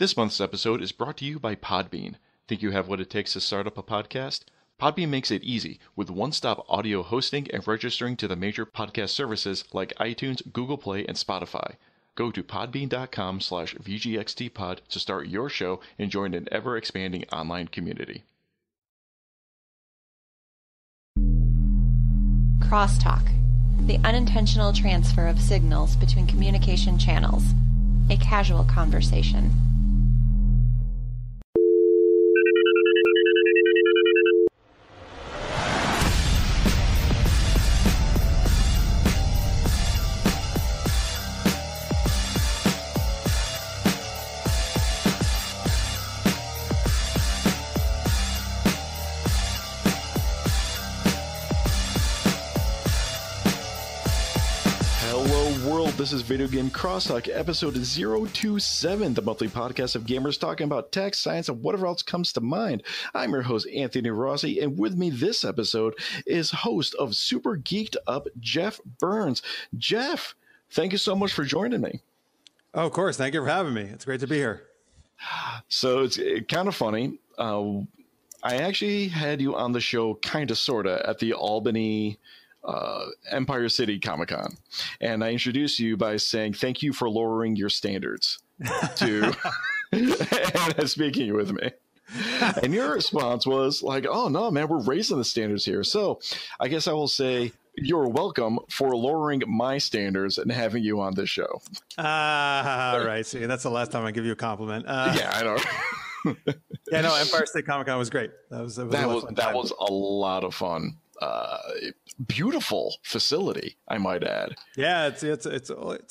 This month's episode is brought to you by Podbean. Think you have what it takes to start up a podcast? Podbean makes it easy with one-stop audio hosting and registering to the major podcast services like iTunes, Google Play, and Spotify. Go to podbean.com/VGXTpod to start your show and join an ever-expanding online community. Crosstalk, the unintentional transfer of signals between communication channels, a casual conversation. This is Videogame Crosstalk, episode 027, the monthly podcast of gamers talking about tech, science, and whatever else comes to mind. I'm your host, Anthony Rossi, and with me this episode is host of Super Geeked Up, Jeff Burns. Jeff, thank you so much for joining me. Oh, of course. Thank you for having me. It's great to be here. So it's kind of funny. I actually had you on the show, kind of, sort of, at the Albany Empire City Comic-Con, and I introduced you by saying thank you for lowering your standards to and speaking with me, and your response was like, oh no man, we're raising the standards here. So I guess I will say you're welcome for lowering my standards and having you on this show. Right. See, that's the last time I give you a compliment. Yeah, I know. Yeah, no, Empire State Comic-Con was great. That was a lot of fun. Beautiful facility, I might add. Yeah, it's a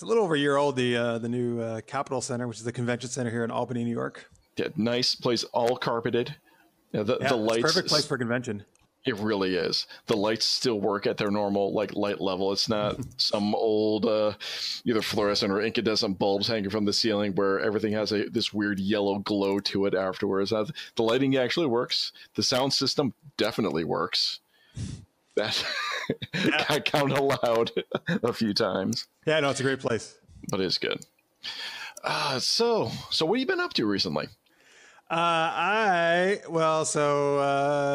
little over a year old. The new Capitol Center, which is the convention center here in Albany, New York. Yeah, nice place, all carpeted. The lights, perfect place for convention. It really is. The lights still work at their normal light level. It's not some old either fluorescent or incandescent bulbs hanging from the ceiling where everything has this weird yellow glow to it afterwards. The lighting actually works. The sound system definitely works. That I count aloud a few times. Yeah, no, it's a great place. But it's good. So what have you been up to recently? A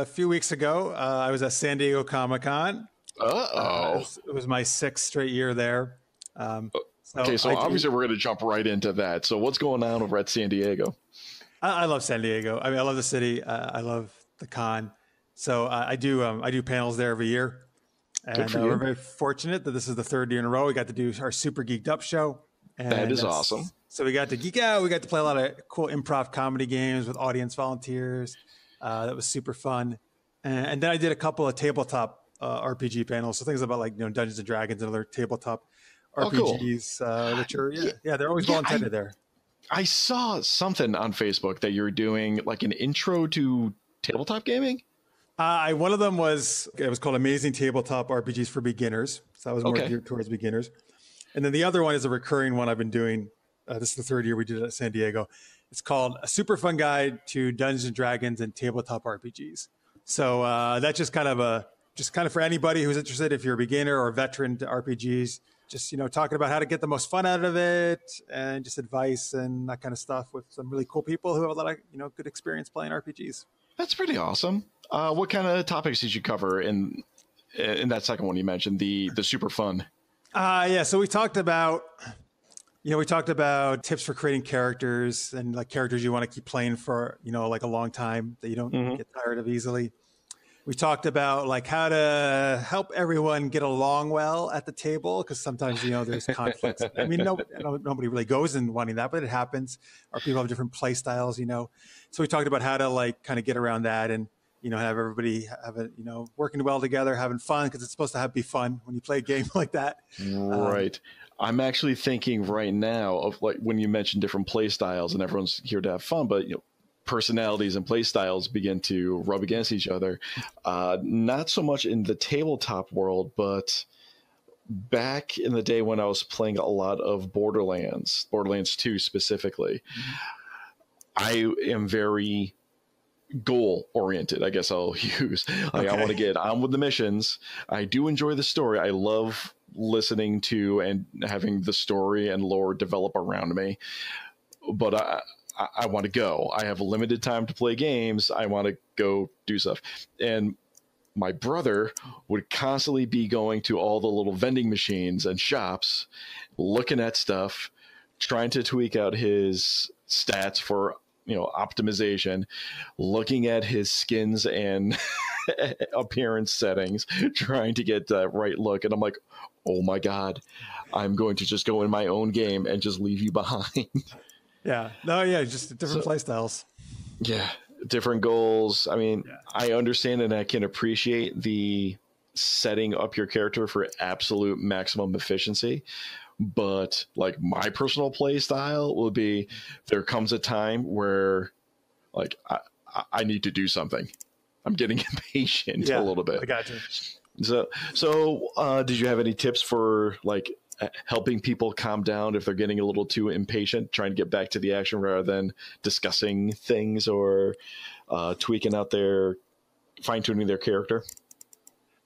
few weeks ago, I was at San Diego Comic-Con. It was my 6th straight year there. So obviously we're going to jump right into that. So what's going on over at San Diego? I love San Diego. I mean, I love the city. I love the con. So I do panels there every year, and we're very fortunate that this is the 3rd year in a row. We got to do our Super Geeked Up show. And that is awesome. So we got to geek out. We got to play a lot of cool improv comedy games with audience volunteers. That was super fun. And then I did a couple of tabletop RPG panels. So things about like Dungeons and Dragons and other tabletop RPGs, cool. Which are they're always well intended there. I saw something on Facebook that you're doing like an intro to tabletop gaming. One of them was called Amazing Tabletop RPGs for Beginners. So that was more geared towards beginners. And then the other one is a recurring one I've been doing. This is the 3rd year we did it at San Diego. It's called A Super Fun Guide to Dungeons and Dragons and Tabletop RPGs. So that's just kind of for anybody who's interested, if you're a beginner or a veteran to RPGs, just, talking about how to get the most fun out of it and just advice and that kind of stuff with some really cool people who have a lot of, good experience playing RPGs. That's pretty awesome. What kind of topics did you cover in that second one you mentioned, the super fun? So we talked about tips for creating characters and like characters you want to keep playing for, like a long time that you don't get tired of easily. We talked about like how to help everyone get along well at the table, because sometimes, there's conflicts. I mean, nobody really goes in wanting that, but it happens. Or people have different play styles, So we talked about how to like kind of get around that and, have everybody have it, working well together, having fun, because it's supposed to be fun when you play a game like that. Right. I'm actually thinking right now of like when you mentioned different play styles and everyone's here to have fun, but personalities and play styles begin to rub against each other. Not so much in the tabletop world, but back in the day when I was playing a lot of Borderlands 2 specifically, I am very goal oriented, I guess I'll use. Like, I want to get on with the missions. I do enjoy the story. I love listening to and having the story and lore develop around me. But I want to go. I have a limited time to play games. I want to go do stuff. And my brother would constantly be going to all the little vending machines and shops, looking at stuff, trying to tweak out his stats for, optimization, looking at his skins and appearance settings, trying to get that right look. And I'm like, oh my God, I'm going to just go in my own game and just leave you behind. Yeah. No, yeah, just different play styles. Yeah. Different goals. I mean, I understand and I can appreciate the setting up your character for absolute maximum efficiency. But like my personal play style will be, there comes a time where like I need to do something. I'm getting impatient a little bit. I got you. So did you have any tips for like helping people calm down if they're getting a little too impatient, trying to get back to the action rather than discussing things or tweaking out fine-tuning their character?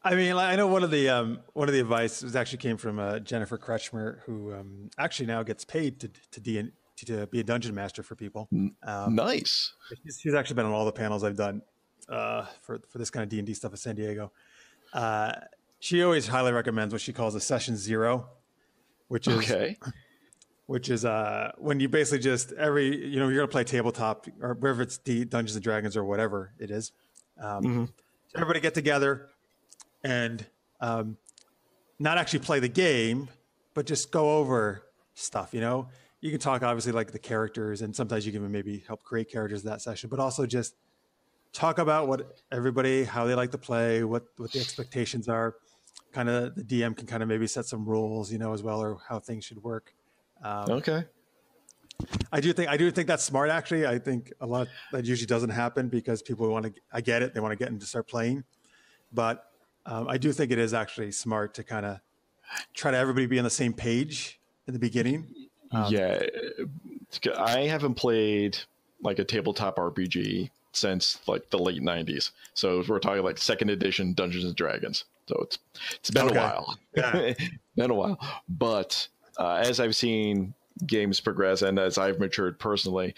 I mean, I know one of the advice was actually came from Jennifer Kretschmer, who actually now gets paid to be a dungeon master for people. Nice. She's actually been on all the panels I've done for this kind of D&D stuff at San Diego. She always highly recommends what she calls a session 0, which is when you basically just you're going to play tabletop or wherever it's Dungeons and Dragons or whatever it is. So everybody get together and not actually play the game, but just go over stuff. You can talk obviously like the characters, and sometimes you can maybe help create characters in that session, but also just talk about how they like to play, what the expectations are. Kind of the DM can kind of maybe set some rules, as well, or how things should work. Okay. I do think that's smart. Actually, I think a lot that usually doesn't happen because people I get it. They want to get into start playing, but I do think it is actually smart to kind of try to everybody be on the same page in the beginning. Yeah. I haven't played like a tabletop RPG since like the late 90s. So we're talking like 2nd edition Dungeons and Dragons. So it's been a while. Yeah. Been a while. But as I've seen games progress and as I've matured personally,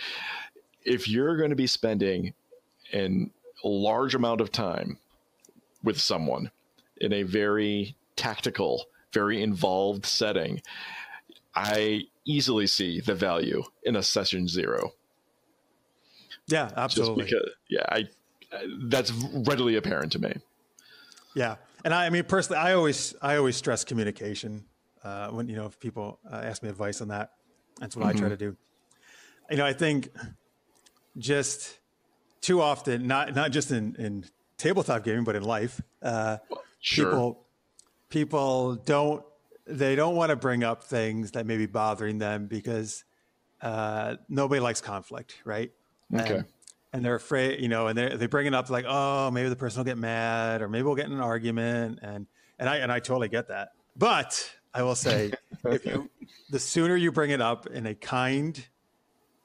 if you're going to be spending a large amount of time with someone in a very tactical, very involved setting, I easily see the value in a session 0. Yeah, absolutely. Just because, that's readily apparent to me. Yeah, and I mean personally, I always stress communication when if people ask me advice on that. That's what I try to do. I think just too often, not just in tabletop gaming, but in life, people don't want to bring up things that may be bothering them because nobody likes conflict, right? Okay. And they're afraid, and they bring it up like, oh, maybe the person will get mad, or maybe we'll get in an argument, and I totally get that. But I will say, the sooner you bring it up in a kind,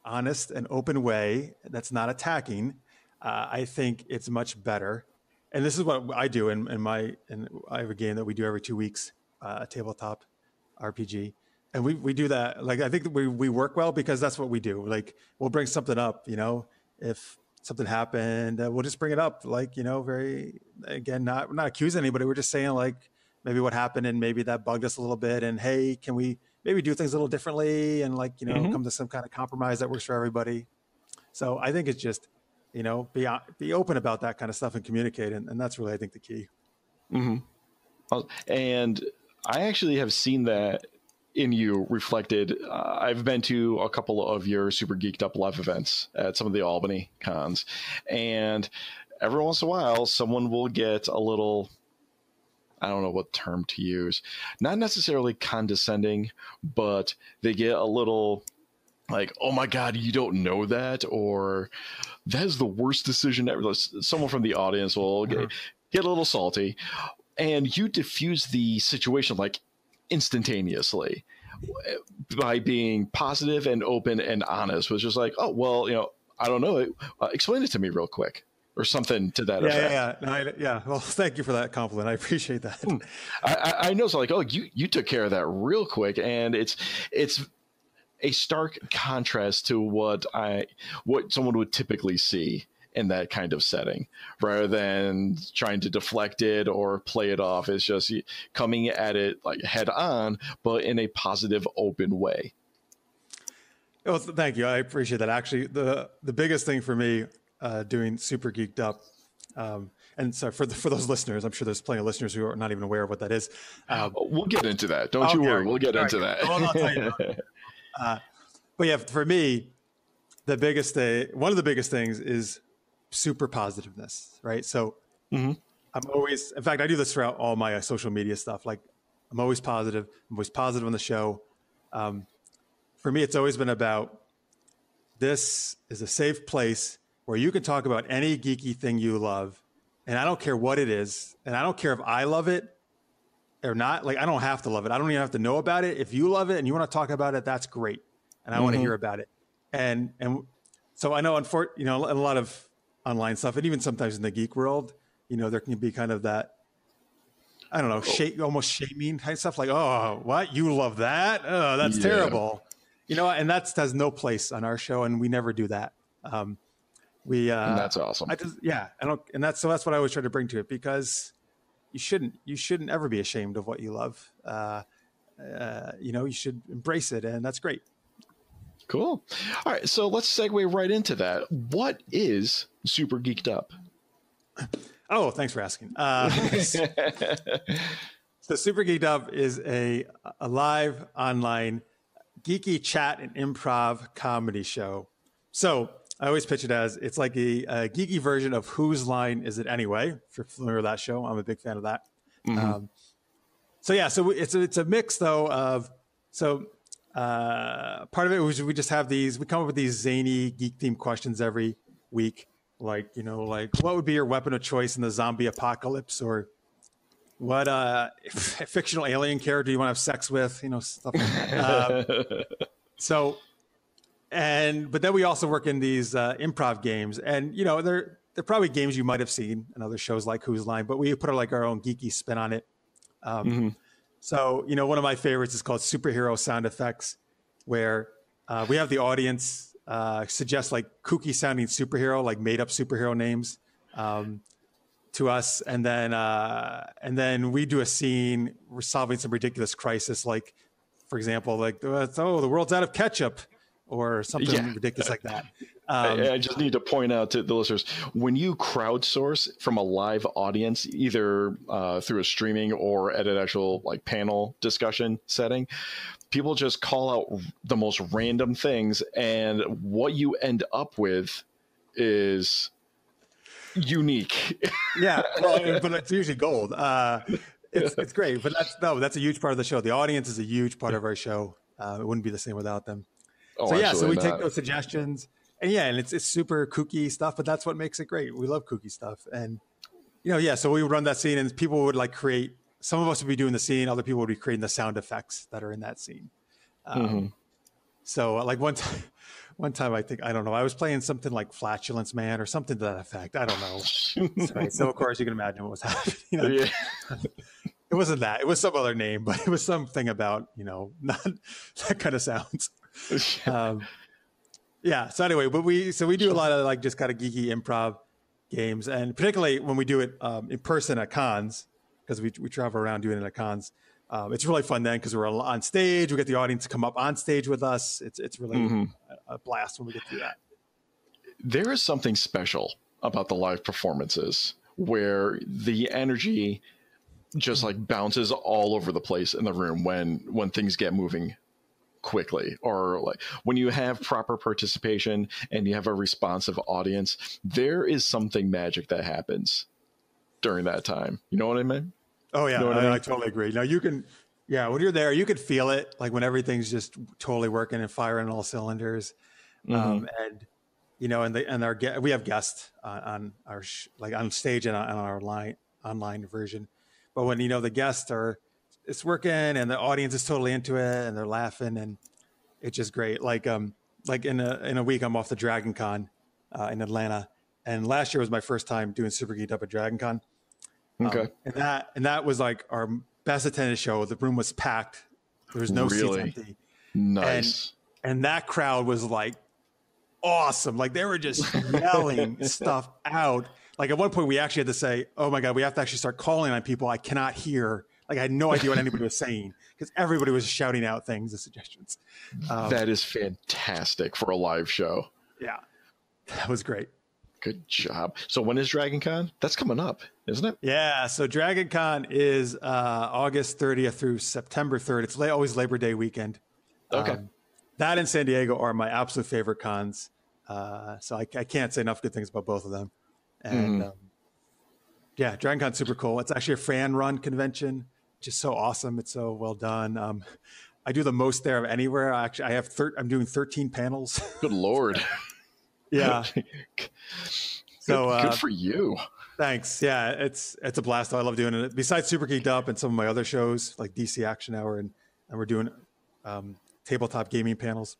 honest, and open way that's not attacking, I think it's much better. And this is what I do in I have a game that we do every 2 weeks, a tabletop RPG. And we do that. Like, I think that we work well because that's what we do. Like, we'll bring something up, if something happened, we'll just bring it up. Like, very, again, not accusing anybody. We're just saying like, maybe what happened and maybe that bugged us a little bit. And hey, can we maybe do things a little differently and like, come to some kind of compromise that works for everybody. So I think it's just, be open about that kind of stuff and communicate. And that's really, I think, the key. Mm-hmm. And I actually have seen that in you reflected. I've been to a couple of your Super Geeked Up live events at some of the Albany cons, and every once in a while someone will get a little, I don't know what term to use, not necessarily condescending, but they get a little like, oh my God, you don't know that, or that is the worst decision ever. Someone from the audience will get a little salty, and you diffuse the situation like instantaneously by being positive and open and honest, was just like, oh, well, I don't know. Explain it to me real quick, or something to that effect. Yeah. Well, thank you for that compliment. I appreciate that. I know. So like, oh, you took care of that real quick. And it's a stark contrast to what someone would typically see in that kind of setting, rather than trying to deflect it or play it off. It's just coming at it like head on, but in a positive, open way. Well, thank you. I appreciate that. Actually, the biggest thing for me doing Super Geeked Up, and so for those listeners, I'm sure there's plenty of listeners who are not even aware of what that is. We'll get into that. Don't you worry. We'll get into that. Well, I'll tell you but yeah, for me, one of the biggest things is super positiveness, right? So I'm always, in fact, I do this throughout all my social media stuff. Like I'm always positive. I'm always positive on the show. For me, it's always been about, this is a safe place where you can talk about any geeky thing you love. And I don't care what it is. And I don't care if I love it or not. Like, I don't have to love it. I don't even have to know about it. If you love it and you want to talk about it, that's great. And I want to hear about it. And so I know, in a lot of online stuff, and even sometimes in the geek world, there can be kind of that, I don't know, almost shaming kind of stuff. Like, oh, what? You love that? Oh, that's terrible. And that has no place on our show. And we never do that. And that's awesome. That's what I always try to bring to it, because you shouldn't ever be ashamed of what you love. You should embrace it, and that's great. Cool. All right, so let's segue right into that. What is Super Geeked Up? Oh, thanks for asking. So Super Geeked Up is a live online geeky chat and improv comedy show. So I always pitch it as, it's like a geeky version of Whose Line Is It Anyway? If you're familiar with that show, I'm a big fan of that. So it's a mix though of, part of it was we just have we come up with these zany geek themed questions every week. Like, what would be your weapon of choice in the zombie apocalypse? Or what fictional alien character do you want to have sex with? Stuff like that. But then we also work in these improv games, and they're probably games you might have seen in other shows like Whose Line, but we put our own geeky spin on it. So one of my favorites is called Superhero Sound Effects, where we have the audience suggest like kooky sounding superhero, like made up superhero names to us, and then we do a scene resolving some ridiculous crisis, like, for example, like, the world's out of ketchup, or something ridiculous like that. I just need to point out to the listeners, when you crowdsource from a live audience, either through a streaming or at an actual like panel discussion setting, people just call out the most random things, and what you end up with is unique. Yeah, but it's usually gold. It's great, but that's a huge part of the show. The audience is a huge part of our show. It wouldn't be the same without them. So we take those suggestions, and it's super kooky stuff, but that's what makes it great. We love kooky stuff. And, so we would run that scene, and people would like create, some of us would be doing the scene, other people would be creating the sound effects that are in that scene. So like one time, I was playing something like Flatulence Man or something to that effect. I don't know. Right. So of course you can imagine what was happening. It wasn't that, it was some other name, but it was something about, not that kind of sounds. So anyway, but we do a lot of like just kind of geeky improv games, and particularly when we do it in person at cons, because we travel around doing it at cons. It's really fun then, because we're on stage, we get the audience to come up on stage with us. It's really a blast when we get to do that. There is something special about the live performances where the energy just like bounces all over the place in the room when things get moving quickly, or like when you have proper participation and you have a responsive audience. There is something magic that happens during that time. You know what I mean? Oh yeah, I totally agree. Now you can, when you're there, you can feel it, like when everything's just totally working and firing all cylinders. We have guests on our on stage and on our online version. But when the guests it's working and the audience is totally into it and they're laughing, and it's just great. Like in a week, I'm off to Dragon Con in Atlanta, and last year was my first time doing Super Geeked Up at Dragon Con. Okay. And that was like our best attended show. The room was packed. There was no seats empty. Nice. And that crowd was like awesome. Like they were just yelling stuff out. Like at one point we actually had to say, oh my God, we have to actually start calling on people I cannot hear. Like I had no idea what anybody was saying because everybody was shouting out things and suggestions. That is fantastic for a live show. Yeah, that was great. Good job. So when is Dragon Con? That's coming up, isn't it? Yeah. So Dragon Con is August 30th through September 3rd. It's always Labor Day weekend. Okay. That and San Diego are my absolute favorite cons. So I can't say enough good things about both of them. And yeah, Dragon Con's super cool. It's actually a fan-run convention, which is so awesome. It's so well done. I do the most there of anywhere. I'm doing 13 panels. Good Lord. Yeah. So good for you. Thanks. Yeah, it's a blast. I love doing it. Besides Super Geeked Up and some of my other shows like DC Action Hour, and we're doing tabletop gaming panels.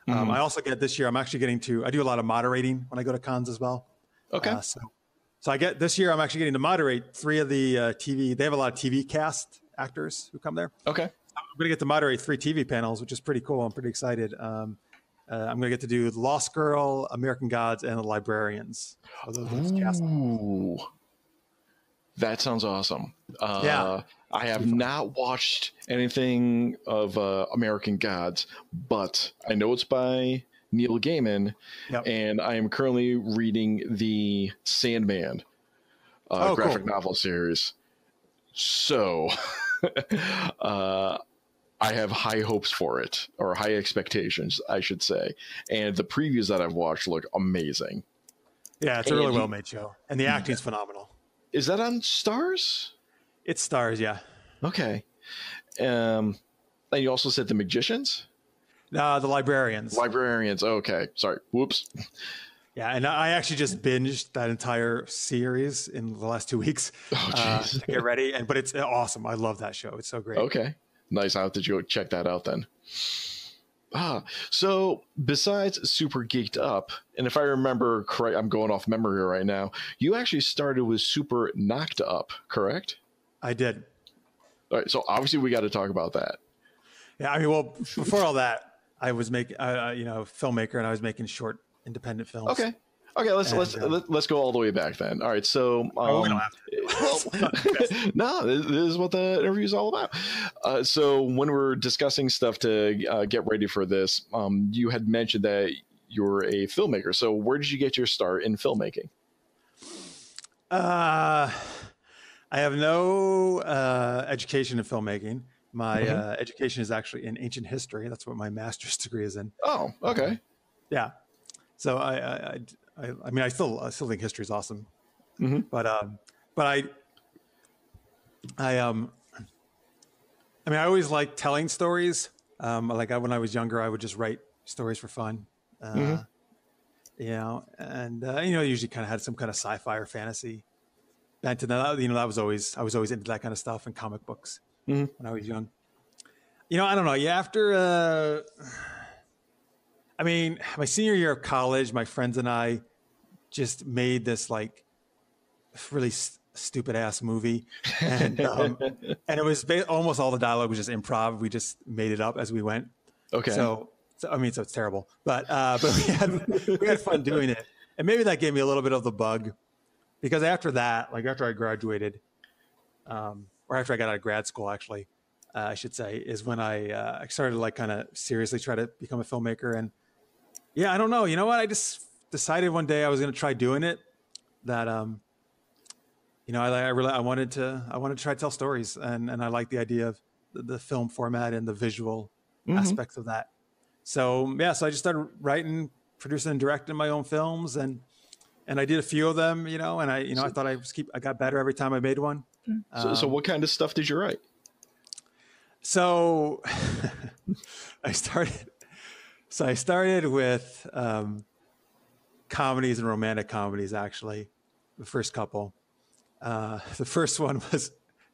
I also get this year. I'm actually I do a lot of moderating when I go to cons as well. Okay. So I get this year. I'm actually getting to moderate 3 of the TV. They have a lot of TV cast actors who come there. Okay. I'm going to get to moderate 3 TV panels, which is pretty cool. I'm pretty excited. I'm going to get to do Lost Girl, American Gods, and the Librarians. Ooh, that sounds awesome. Yeah. I have not watched anything of American Gods, but I know it's by Neil Gaiman, and I am currently reading the Sandman graphic novel series. So I have high hopes for it, or high expectations, I should say. And the previews that I've watched look amazing. Yeah, it's a really well-made show. And the acting's phenomenal. Is that on Stars? It's Stars, yeah. Okay. And you also said The Magicians? The Librarians. Librarians, okay. Sorry, whoops. Yeah, and I actually just binged that entire series in the last 2 weeks to get ready. But it's awesome. I love that show. It's so great. Okay. Nice. I'll have to go check that out then. So besides Super Geeked Up, and if I remember correct, I'm going off memory right now, you actually started with Super Knocked Up, correct? I did. All right. So obviously we got to talk about that. Yeah. I mean, well, before all that, I was making, filmmaker, and I was making short independent films. Okay. Let's go all the way back then. All right, so we don't have to. no, this is what the interview is all about. So when we're discussing stuff to get ready for this, you had mentioned that you're a filmmaker. So where did you get your start in filmmaking? I have no education in filmmaking. My education is actually in ancient history. That's what my master's degree is in. Oh, okay. Yeah. So I mean, I still think history is awesome, but I always liked telling stories. When I was younger, I would just write stories for fun, and usually kind of had some kind of sci-fi or fantasy bent to that. I was always into that kind of stuff and comic books when I was young. I don't know. Yeah, after. My senior year of college, my friends and I just made this like really stupid ass movie, and it was almost all the dialogue was just improv. We just made it up as we went. Okay. So it's terrible, but we had fun doing it, and maybe that gave me a little bit of the bug, because after that, like after I graduated, or after I got out of grad school, actually, I should say, is when I started to like kind of seriously try to become a filmmaker. And yeah, I don't know. You know what? I just decided one day I was going to try doing it. That I wanted to try to tell stories, and I like the idea of the film format and the visual aspects of that. So so I just started writing, producing, and directing my own films, and I did a few of them. And I thought I got better every time I made one. So what kind of stuff did you write? So I started with comedies and romantic comedies, actually, the first couple. The first one was,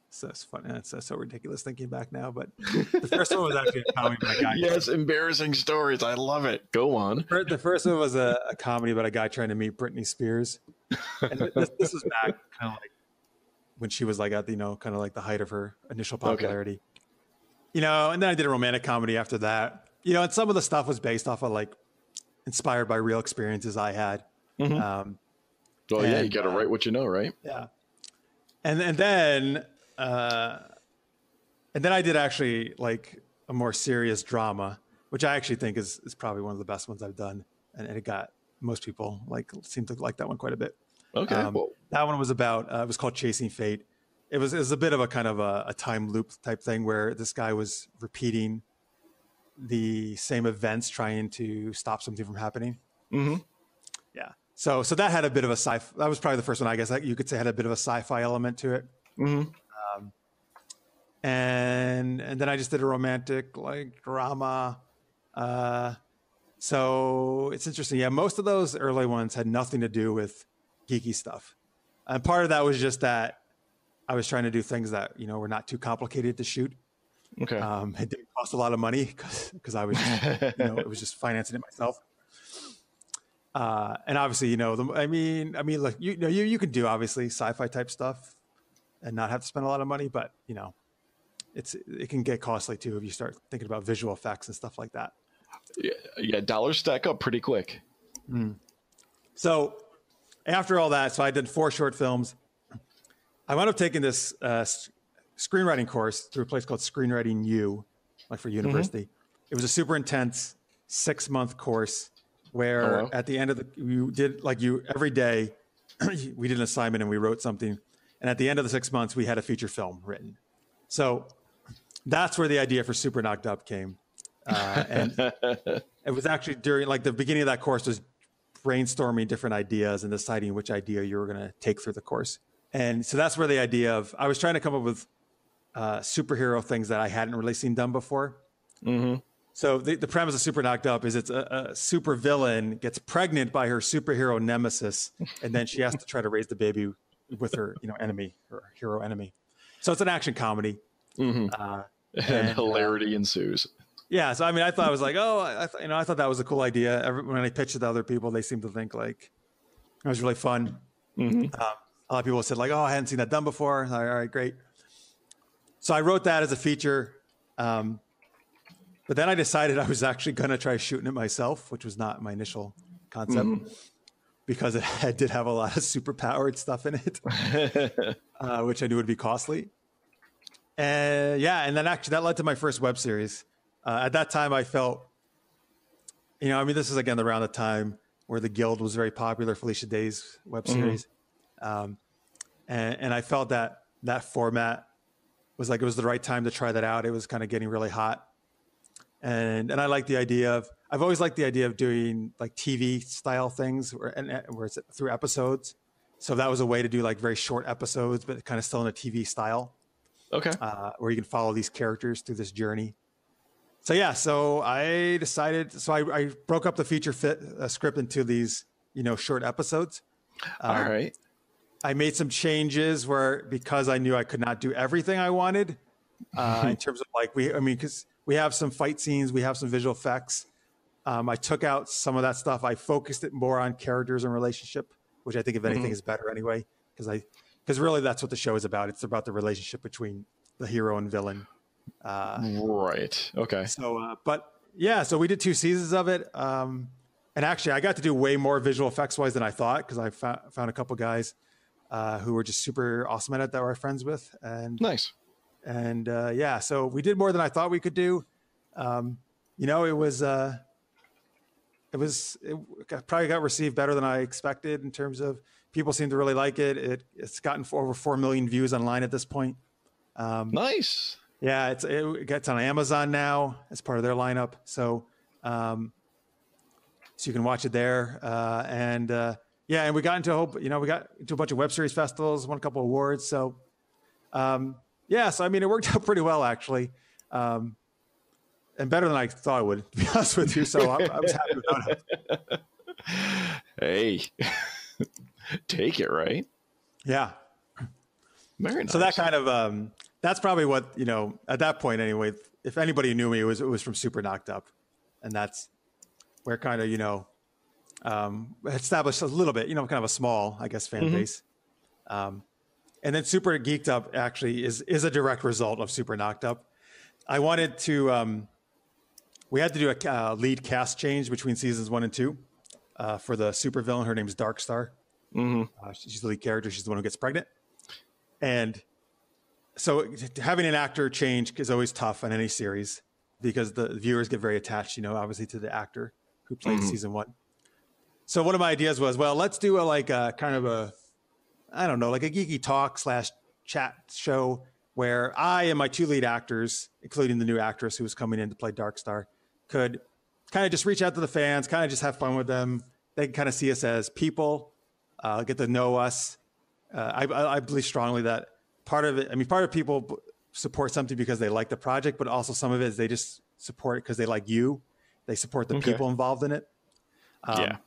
so it's funny. It's so ridiculous thinking back now, but the first one was actually a comedy by a guy. Yes, embarrassing stories. I love it. Go on. The first one was a comedy about a guy trying to meet Britney Spears. And this was back kind of like when she was like at kind of like the height of her initial popularity. And then I did a romantic comedy after that. and some of the stuff was based off of like inspired by real experiences I had. Mm-hmm. Yeah, you got to write what you know, right? Yeah. And then I did actually like a more serious drama, which I actually think is probably one of the best ones I've done. And it got most people seem to like that one quite a bit. Okay. That one was about, it was called Chasing Fate. It was a bit of a kind of a time loop type thing where this guy was repeating the same events, trying to stop something from happening. Mm-hmm. Yeah. So that had a bit of a that was probably the first one, I guess, you could say had a bit of a sci-fi element to it. Mm-hmm. And then I just did a romantic drama. So it's interesting. Yeah. Most of those early ones had nothing to do with geeky stuff. And part of that was just that I was trying to do things that, were not too complicated to shoot. Okay. It didn't cost a lot of money because I was, it was just financing it myself. And obviously, look, you can do obviously sci-fi type stuff and not have to spend a lot of money, but it can get costly too if you start thinking about visual effects and stuff like that. Yeah, dollars stack up pretty quick. So after all that, I did 4 short films. I wound up taking this screenwriting course through a place called Screenwriting U, like for university. Mm-hmm. It was a super intense 6-month course where at the end of you did every day, we did an assignment and we wrote something. And at the end of the 6 months, we had a feature film written. So that's where the idea for Super Knocked Up came. And it was actually during the beginning of that course was brainstorming different ideas and deciding which idea you were going to take through the course. And so that's where the idea of, I was trying to come up with superhero things that I hadn't really seen done before. Mm-hmm. So the premise of Super Knocked Up is it's a super villain gets pregnant by her superhero nemesis, and then she has to try to raise the baby with her, enemy, her hero enemy. So it's an action comedy. Mm-hmm. And hilarity ensues. Yeah. So, I thought I was like, I thought that was a cool idea. When I pitched it to other people, they seemed to think it was really fun. Mm-hmm. A lot of people said I hadn't seen that done before. All right, great. So I wrote that as a feature. But then I decided I was actually going to try shooting it myself, which was not my initial concept because it did have a lot of super powered stuff in it, which I knew would be costly. And then actually that led to my first web series. At that time I felt, this is again around the time where The Guild was very popular, Felicia Day's web series. And I felt that format was it was the right time to try that out. It was kind of getting really hot. And I like the idea of, I've always liked the idea of doing TV style things where it's through episodes. So that was a way to do very short episodes, but kind of still in a TV style. Okay. Where you can follow these characters through this journey. So I decided, I broke up the feature script into these, short episodes. All right. I made some changes because I knew I could not do everything I wanted in terms of because we have some fight scenes, we have some visual effects. I took out some of that stuff. I focused it more on characters and relationship, which I think if anything is better anyway, because really that's what the show is about. It's about the relationship between the hero and villain. Right. Okay. So, so we did 2 seasons of it. And actually I got to do way more visual effects wise than I thought, because I found a couple guys who were just super awesome at it that we're probably friends with. And nice. And so we did more than I thought we could do. It probably got received better than I expected in terms of people seem to really like it. It's gotten over 4 million views online at this point. Nice. Yeah, it gets on Amazon now as part of their lineup. So you can watch it there. And we got into a bunch of web series festivals, won a couple awards. So it worked out pretty well actually. And better than I thought it would, to be honest with you. So I was happy about it. Hey, take it, right? Yeah. Very nice. So that kind of, that's probably what, at that point anyway, if anybody knew me, it was from Super Knocked Up. And that's where kind of, established a little bit, kind of a small, I guess, fan base. And then Super Geeked Up actually is a direct result of Super Knocked Up. I wanted to we had to do a lead cast change between seasons 1 and 2 for the super villain. Her name is Darkstar. She's the lead character. She's the one who gets pregnant. And so having an actor change is always tough on any series because the viewers get very attached, obviously to the actor who played season 1. So one of my ideas was, well, let's do like a geeky talk / chat show where I and my 2 lead actors, including the new actress who was coming in to play Darkstar, could kind of just reach out to the fans, kind of just have fun with them. They can kind of see us as people, get to know us. I believe strongly that part of people support something because they like the project, but also some of it is they just support it because they like you. They support the people involved in it. I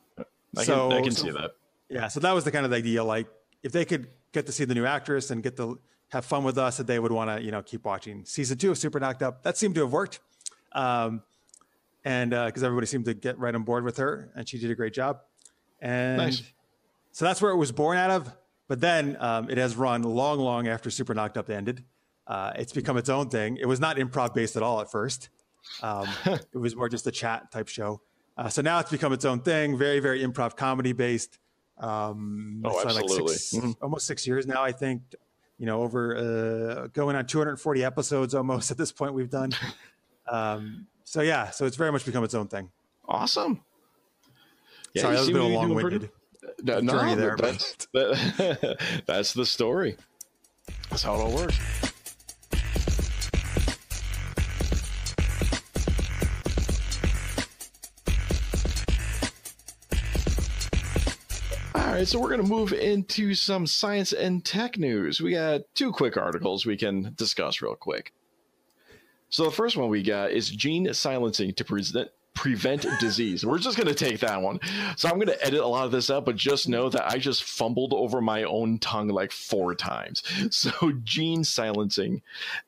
can see that. Yeah, so that was the kind of idea. Like, if they could get to see the new actress and get to have fun with us, that they would want to, keep watching season 2 of Super Knocked Up. That seemed to have worked, and because everybody seemed to get right on board with her, and she did a great job. And nice. So that's where it was born out of. But then it has run long after Super Knocked Up ended. It's become its own thing. It was not improv based at all at first. It was more just a chat type show. So now it's become its own thing, very, very improv comedy based. Absolutely. Like almost 6 years now, I think, over going on 240 episodes almost at this point we've done. So it's very much become its own thing. Awesome. Yeah, sorry, that was a bit long-winded. No, there, that's the story. That's how it all works. All right, so we're going to move into some science and tech news. We got 2 quick articles we can discuss real quick. So the first one we got is gene silencing to prevent disease. We're just going to take that one. So I'm going to edit a lot of this out, but just know that I just fumbled over my own tongue like 4 times. So gene silencing.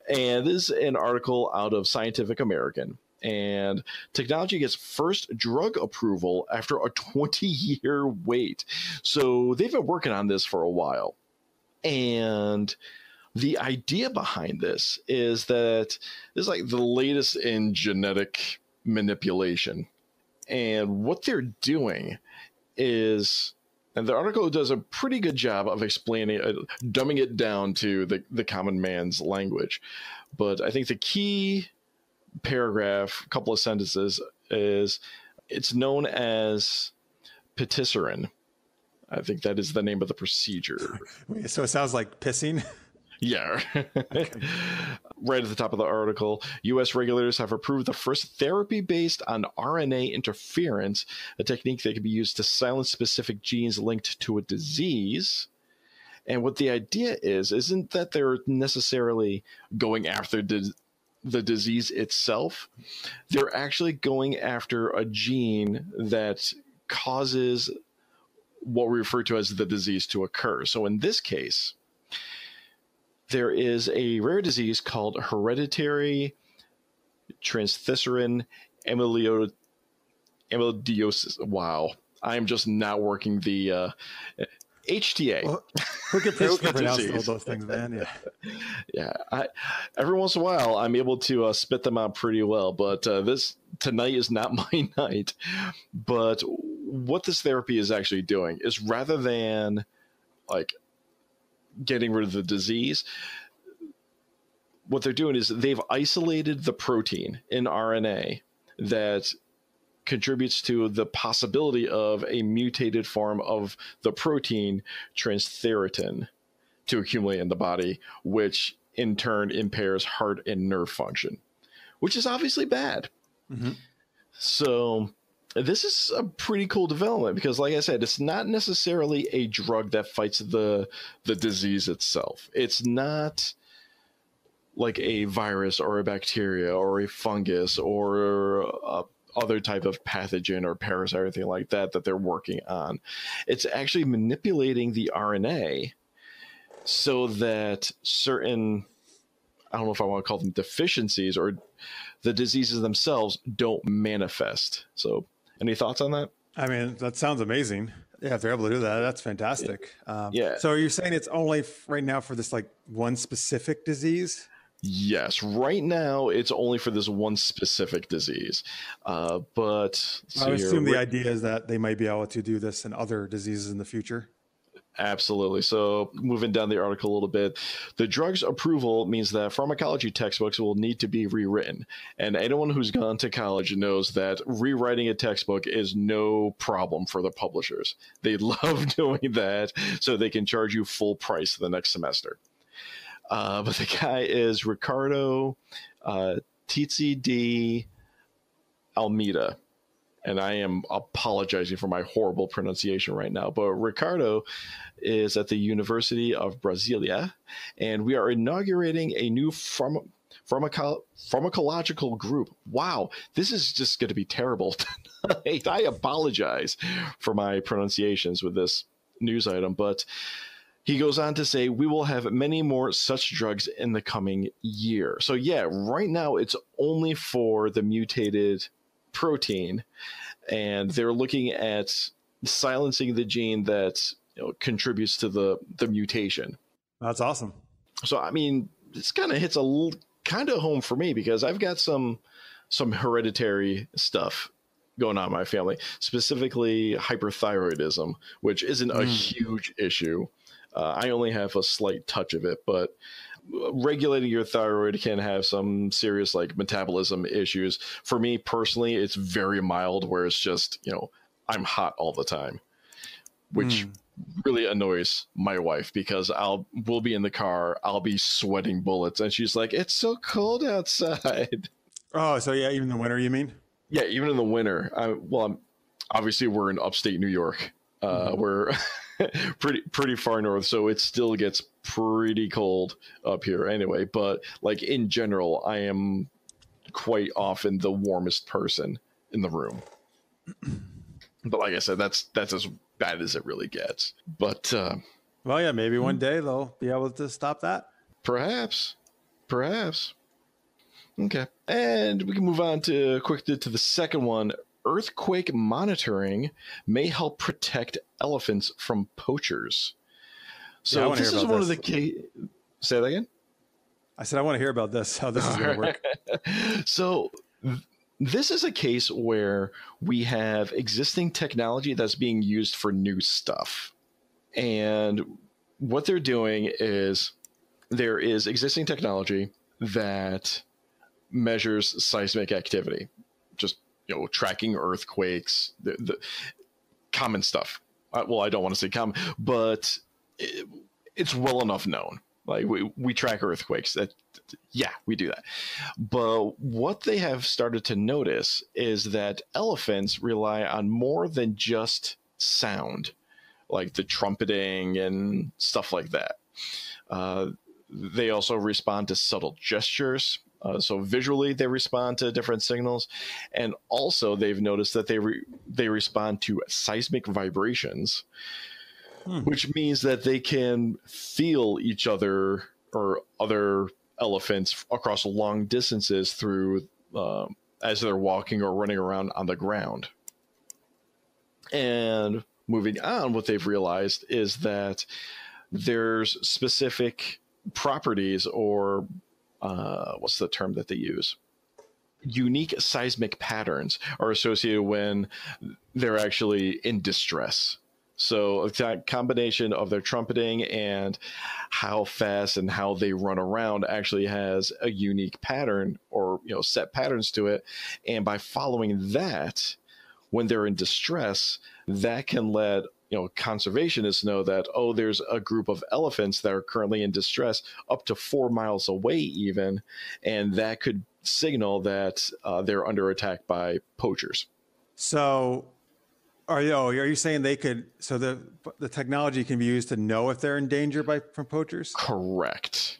And this is an article out of Scientific American. And technology gets first drug approval after a 20-year wait. So they've been working on this for a while. And the idea behind this is that this is like the latest in genetic manipulation. And what they're doing is, and the article does a pretty good job of explaining, dumbing it down to the common man's language. But I think the key paragraph, a couple of sentences, is it's known as patisserin. I think that is the name of the procedure. So it sounds like pissing. Yeah. Right at the top of the article, U.S. regulators have approved the first therapy based on RNA interference, a technique that can be used to silence specific genes linked to a disease. And what the idea isn't that they're necessarily going after the disease itself. They're actually going after a gene that causes what we refer to as the disease to occur. So in this case, there is a rare disease called hereditary transthyretin amyloidosis. Wow. I'm just not working the HTA. Well, who can pronounce all those things, man? Yeah. Every once in a while, I'm able to spit them out pretty well, but tonight is not my night. But what this therapy is actually doing is, rather than like getting rid of the disease, what they're doing is they've isolated the protein in RNA that contributes to the possibility of a mutated form of the protein transthyretin to accumulate in the body, which in turn impairs heart and nerve function, which is obviously bad. Mm-hmm. So this is a pretty cool development because, like I said, it's not necessarily a drug that fights the disease itself. It's not like a virus or a bacteria or a fungus or other type of pathogen or parasite or anything like that they're working on. It's actually manipulating the RNA so that certain, I don't know if I want to call them deficiencies or the diseases themselves don't manifest. So any thoughts on that? I mean, that sounds amazing. Yeah, if they're able to do that, that's fantastic. Yeah. So are you saying it's only right now for this like one specific disease? Yes, right now it's only for this one specific disease. But I assume the idea is that they might be able to do this in other diseases in the future. Absolutely. So moving down the article a little bit, the drug's approval means that pharmacology textbooks will need to be rewritten. And anyone who's gone to college knows that rewriting a textbook is no problem for the publishers. They love doing that so they can charge you full price the next semester. But the guy is Ricardo Tizzi D. Almeida. And I am apologizing for my horrible pronunciation right now. But Ricardo is at the University of Brasilia, and we are inaugurating a new pharmacological group. Wow, this is just going to be terrible tonight. I apologize for my pronunciations with this news item, but he goes on to say, we will have many more such drugs in the coming year. So yeah, right now it's only for the mutated protein, and they're looking at silencing the gene that contributes to the mutation. That's awesome. So I mean, this kind of hits a kind of home for me because I've got some hereditary stuff going on in my family, specifically hyperthyroidism, which isn't a huge issue. I only have a slight touch of it, but regulating your thyroid can have some serious like metabolism issues. For me personally, it's very mild where it's just, I'm hot all the time, which really annoys my wife because we'll be in the car, I'll be sweating bullets, and she's like, it's so cold outside. Oh, so yeah, even in the winter, you mean? Yeah, even in the winter. Obviously we're in upstate New York. We're pretty far north, so it still gets pretty cold up here anyway. But like in general, I am quite often the warmest person in the room. But like I said, that's as bad as it really gets. But well, yeah, maybe one day they'll be able to stop that. Perhaps. Okay, and we can move on to quickly to the second one. Earthquake monitoring may help protect elephants from poachers. So this is one of the say that again? I said I want to hear about this, how this is going to work. So this is a case where we have existing technology that's being used for new stuff. And what they're doing is there is existing technology that measures seismic activity, just tracking earthquakes, the common stuff. Well, I don't want to say common, but it's well enough known. Like we track earthquakes. We do that. But what they have started to notice is that elephants rely on more than just sound, like the trumpeting and stuff like that. They also respond to subtle gestures. So visually, they respond to different signals, and also they've noticed that they respond to seismic vibrations, which means that they can feel each other or other elephants across long distances through as they're walking or running around on the ground. And moving on, what they've realized is that there's specific properties or what's the term that they use? Unique seismic patterns are associated when they're actually in distress. So a combination of their trumpeting and how fast and how they run around actually has a unique pattern or set patterns to it. And by following that, when they're in distress, that can let conservationists know that, there's a group of elephants that are currently in distress up to 4 miles away even, and that could signal that they're under attack by poachers. So are you saying they could, so the technology can be used to know if they're in danger from poachers? Correct.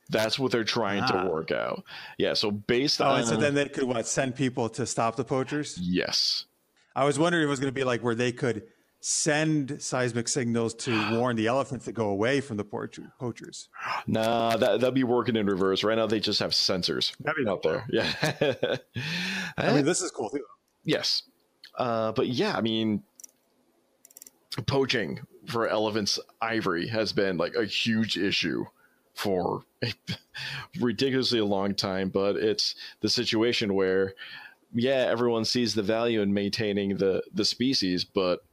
That's what they're trying to work out. Yeah, so based on... and so then they could send people to stop the poachers? Yes. I was wondering if it was going to be like where they could send seismic signals to warn the elephants to go away from the poachers. Nah, that'd be working in reverse. Right now, they just have sensors out there. Yeah. I mean, this is cool too. Yes. But yeah, I mean, poaching for elephants' ivory has been like a huge issue for a ridiculously long time, but it's the situation where, yeah, everyone sees the value in maintaining the species, but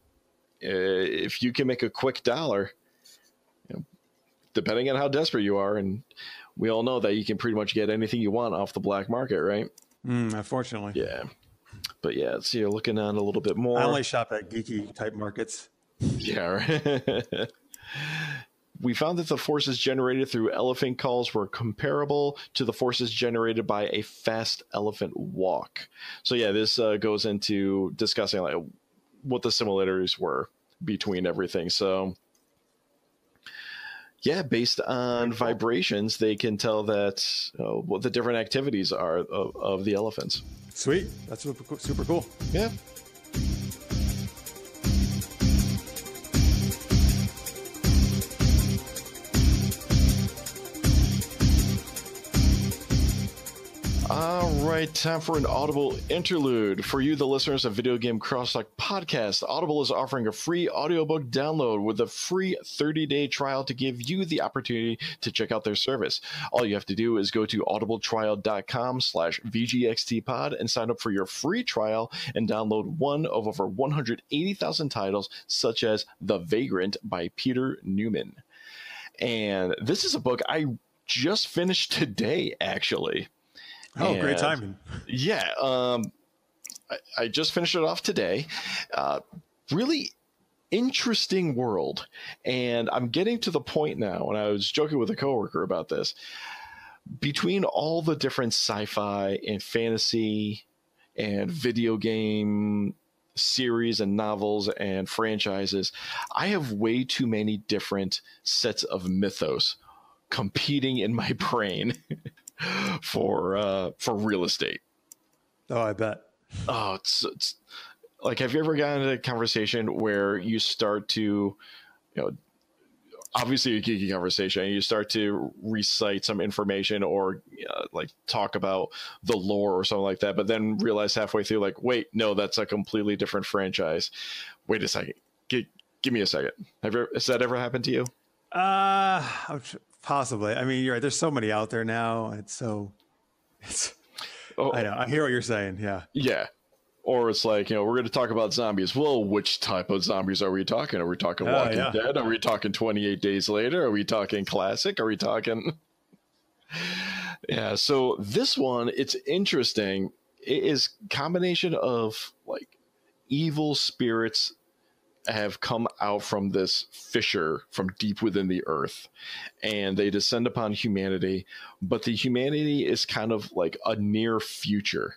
if you can make a quick dollar, you know, depending on how desperate you are, and we all know that you can pretty much get anything you want off the black market, right? Unfortunately. Yeah. But yeah, so you're looking on a little bit more. I only shop at geeky type markets. Yeah, right. We found that the forces generated through elephant calls were comparable to the forces generated by a fast elephant walk. So yeah, this goes into discussing like what the similarities were between everything. So yeah, based on vibrations, they can tell that what the different activities are of the elephants. Sweet. That's super cool. Yeah. All right, time for an Audible interlude. For you, the listeners of Videogame Crosstalk podcast, Audible is offering a free audiobook download with a free 30-day trial to give you the opportunity to check out their service. All you have to do is go to audibletrial.com/VGXTpod and sign up for your free trial and download one of over 180,000 titles, such as The Vagrant by Peter Newman. And this is a book I just finished today, actually. Oh, great timing. Yeah. I just finished it off today. Really interesting world. And I'm getting to the point now, and I was joking with a coworker about this, between all the different sci-fi and fantasy and video game series and novels and franchises, I have way too many different sets of mythos competing in my brain for real estate. Oh, I bet. Oh, it's like, have you ever gotten into a conversation where you start to, obviously a geeky conversation, and you start to recite some information or like talk about the lore or something like that, but then realize halfway through, like, wait, no, that's a completely different franchise. Wait a second. Give me a second. Has that ever happened to you? Possibly. I mean, you're right. There's so many out there now. I know. I hear what you're saying. Yeah. Yeah. Or it's like, we're going to talk about zombies. Well, which type of zombies are we talking? Are we talking Walking Dead? Are we talking 28 Days Later? Are we talking classic? Are we talking? Yeah. So this one, it's interesting. It is combination of like evil spirits have come out from this fissure from deep within the earth, and they descend upon humanity, but the humanity is kind of like a near future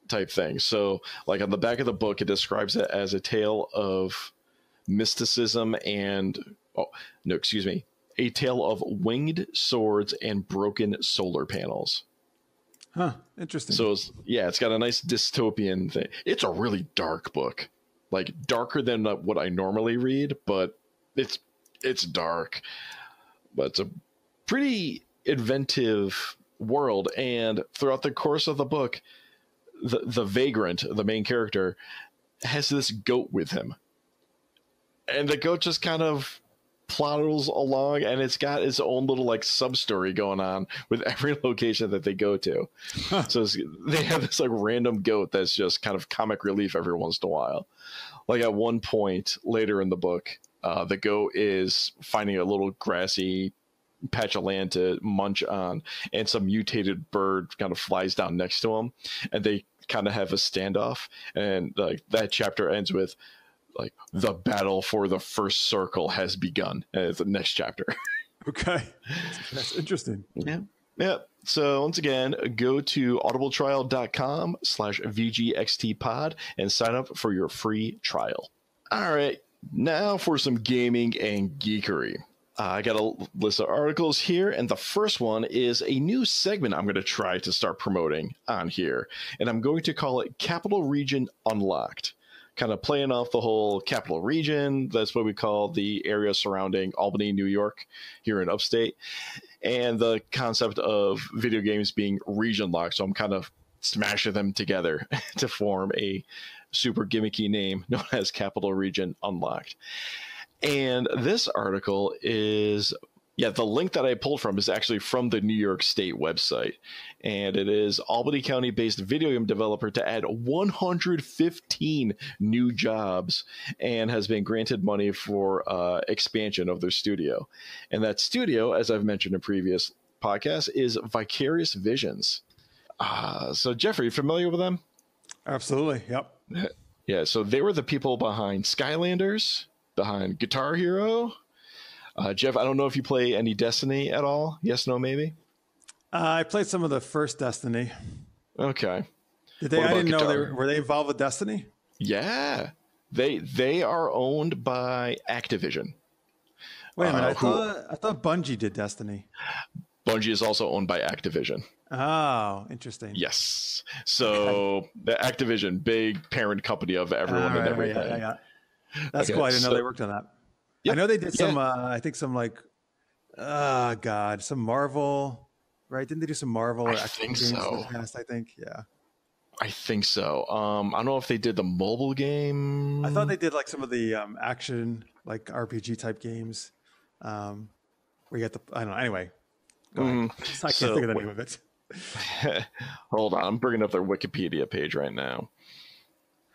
type thing. So like on the back of the book, it describes it as a tale of mysticism and a tale of winged swords and broken solar panels. Huh. Interesting. So it's got a nice dystopian thing. It's a really dark book. Like darker than what I normally read, but it's dark. But it's a pretty inventive world, and throughout the course of the book, the Vagrant, the main character, has this goat with him, and the goat just kind of plottles along, and it's got its own little like sub story going on with every location that they go to. Huh. So they have this like random goat that's just kind of comic relief every once in a while. Like at one point later in the book, the goat is finding a little grassy patch of land to munch on, and some mutated bird kind of flies down next to him, and they kind of have a standoff, and like that chapter ends with like the battle for the first circle has begun, and it's the next chapter. Okay, that's interesting. Yeah. So once again, go to audibletrial.com/VGXTpod and sign up for your free trial. All right, now for some gaming and geekery. I got a list of articles here, and the first one is a new segment I'm going to try to start promoting on here, and I'm going to call it Capital Region Unlocked. Kind of playing off the whole capital region. That's what we call the area surrounding Albany, New York, here in upstate. And the concept of video games being region locked. So I'm kind of smashing them together to form a super gimmicky name known as Capital Region Unlocked. And this article is, Yeah, the link that I pulled from is actually from the New York State website. And it is Albany County-based video game developer to add 115 new jobs and has been granted money for expansion of their studio. And that studio, as I've mentioned in previous podcasts, is Vicarious Visions. So, Jeffrey, you familiar with them? Absolutely. Yep. Yeah, so they were the people behind Skylanders, behind Guitar Hero. Jeff, I don't know if you play any Destiny at all. Yes, no, maybe? I played some of the first Destiny. Okay. Did they? I didn't know were they involved with Destiny? Yeah. They are owned by Activision. Wait a minute. I thought Bungie did Destiny. Bungie is also owned by Activision. Oh, interesting. Yes. So the Activision, big parent company of everyone and everything. Yeah. That's cool. I didn't know they worked on that. Yep. I know they did some, I think some like, some Marvel, right? Didn't they do some Marvel or action games in the past, I think? Yeah. I think so. I don't know if they did the mobile game. I thought they did like some of the action, like RPG type games where you got the, I don't know. Anyway, go ahead. I can't think of the name of it. Hold on. I'm bringing up their Wikipedia page right now.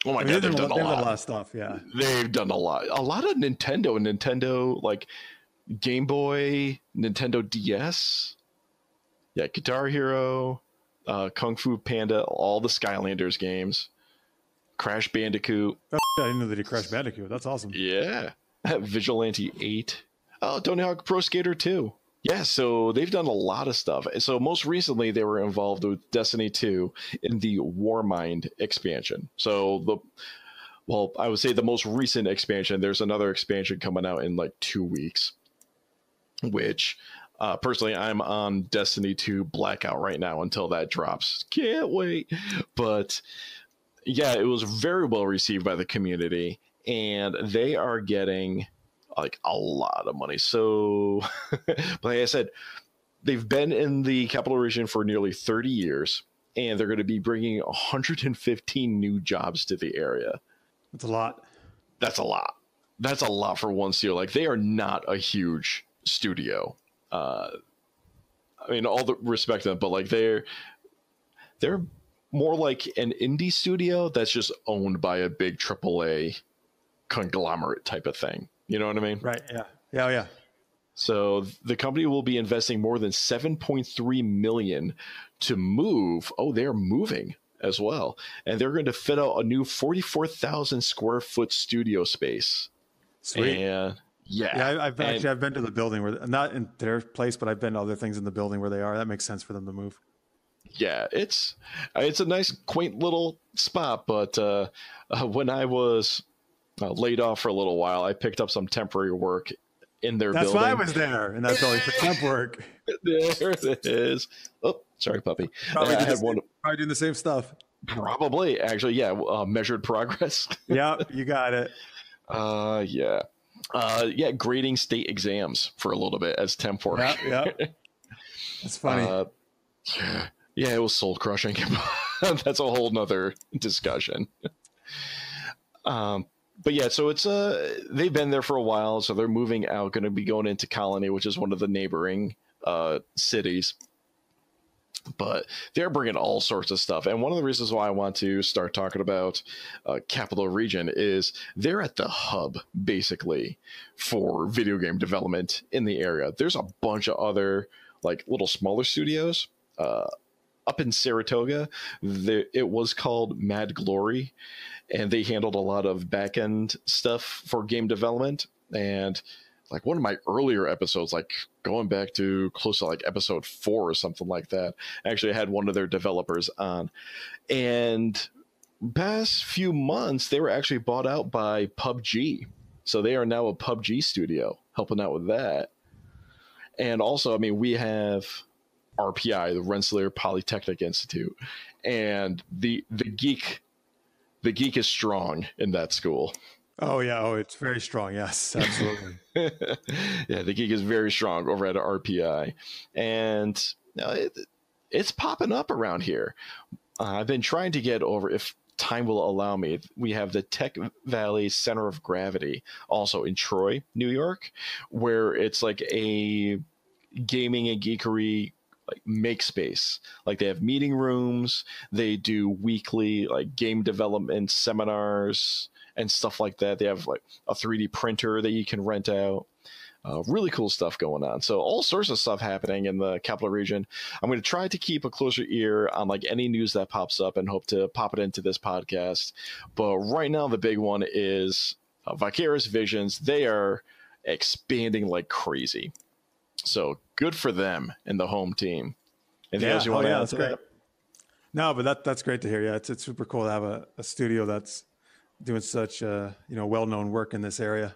Oh my God, they've done a lot of stuff. Yeah, they've done a lot of Nintendo, like Game Boy, Nintendo DS. Yeah, Guitar Hero, Kung Fu Panda, all the Skylanders games, Crash Bandicoot. Oh, I didn't know they did Crash Bandicoot. That's awesome. Yeah, Vigilante 8. Oh, Tony Hawk Pro Skater 2. Yeah, so they've done a lot of stuff. So most recently, they were involved with Destiny 2 in the Warmind expansion. So I would say the most recent expansion, there's another expansion coming out in like 2 weeks, which personally, I'm on Destiny 2 Blackout right now until that drops. Can't wait. But yeah, it was very well received by the community, and they are getting like a lot of money. So like I said, they've been in the capital region for nearly 30 years, and they're going to be bringing 115 new jobs to the area. That's a lot. That's a lot for one studio. Like, they are not a huge studio. I mean, all the respect to them, but like they're more like an indie studio that's just owned by a big AAA conglomerate type of thing. You know what I mean? Right. Yeah. Yeah. So the company will be investing more than $7.3 million to move. Oh, they're moving as well. And they're going to fit out a new 44,000 square foot studio space. Sweet. And yeah. I've been to the building where, not in their place, but I've been to other things in the building where they are. That makes sense for them to move. Yeah, it's a nice, quaint little spot. But when I was laid off for a little while, I picked up some temporary work in their building. That's why I was there, in that building for temp work. There it is. Oh, sorry, puppy. Probably doing the same stuff. Probably, actually, yeah. Measured progress. Yep, you got it. Yeah. Grading state exams for a little bit as temp work. Yeah. That's funny. Yeah, it was soul crushing. That's a whole nother discussion. But yeah, so it's they've been there for a while, so they're moving out, going to be going into Colony, which is one of the neighboring cities. But they're bringing all sorts of stuff. And one of the reasons why I want to start talking about Capital Region is they're at the hub, basically, for video game development in the area. There's a bunch of other like little smaller studios. Up in Saratoga, it was called Mad Glory, and they handled a lot of back-end stuff for game development. And like one of my earlier episodes, like going back to close to like episode 4 or something like that, actually I had one of their developers on. And past few months, they were actually bought out by PUBG. So they are now a PUBG studio, helping out with that. And also, I mean, we have RPI, the Rensselaer Polytechnic Institute, and the geek is strong in that school. Oh yeah, it's very strong. Yes, absolutely. Yeah, the geek is very strong over at RPI, and it's popping up around here. I've been trying to get over, if time will allow me. We have the Tech Valley Center of Gravity, also in Troy, New York, where it's like a gaming and geekery like make space. Like they have meeting rooms, they do weekly like game development seminars and stuff like that. They have like a 3D printer that you can rent out. Really cool stuff going on. So all sorts of stuff happening in the capital region. I'm going to try to keep a closer ear on like any news that pops up and hope to pop it into this podcast. But right now, the big one is Vicarious Visions. They are expanding like crazy. So good for them and the home team. Anything else you want to add? That's great. No, but that's great to hear. Yeah, it's super cool to have a studio that's doing such well-known work in this area.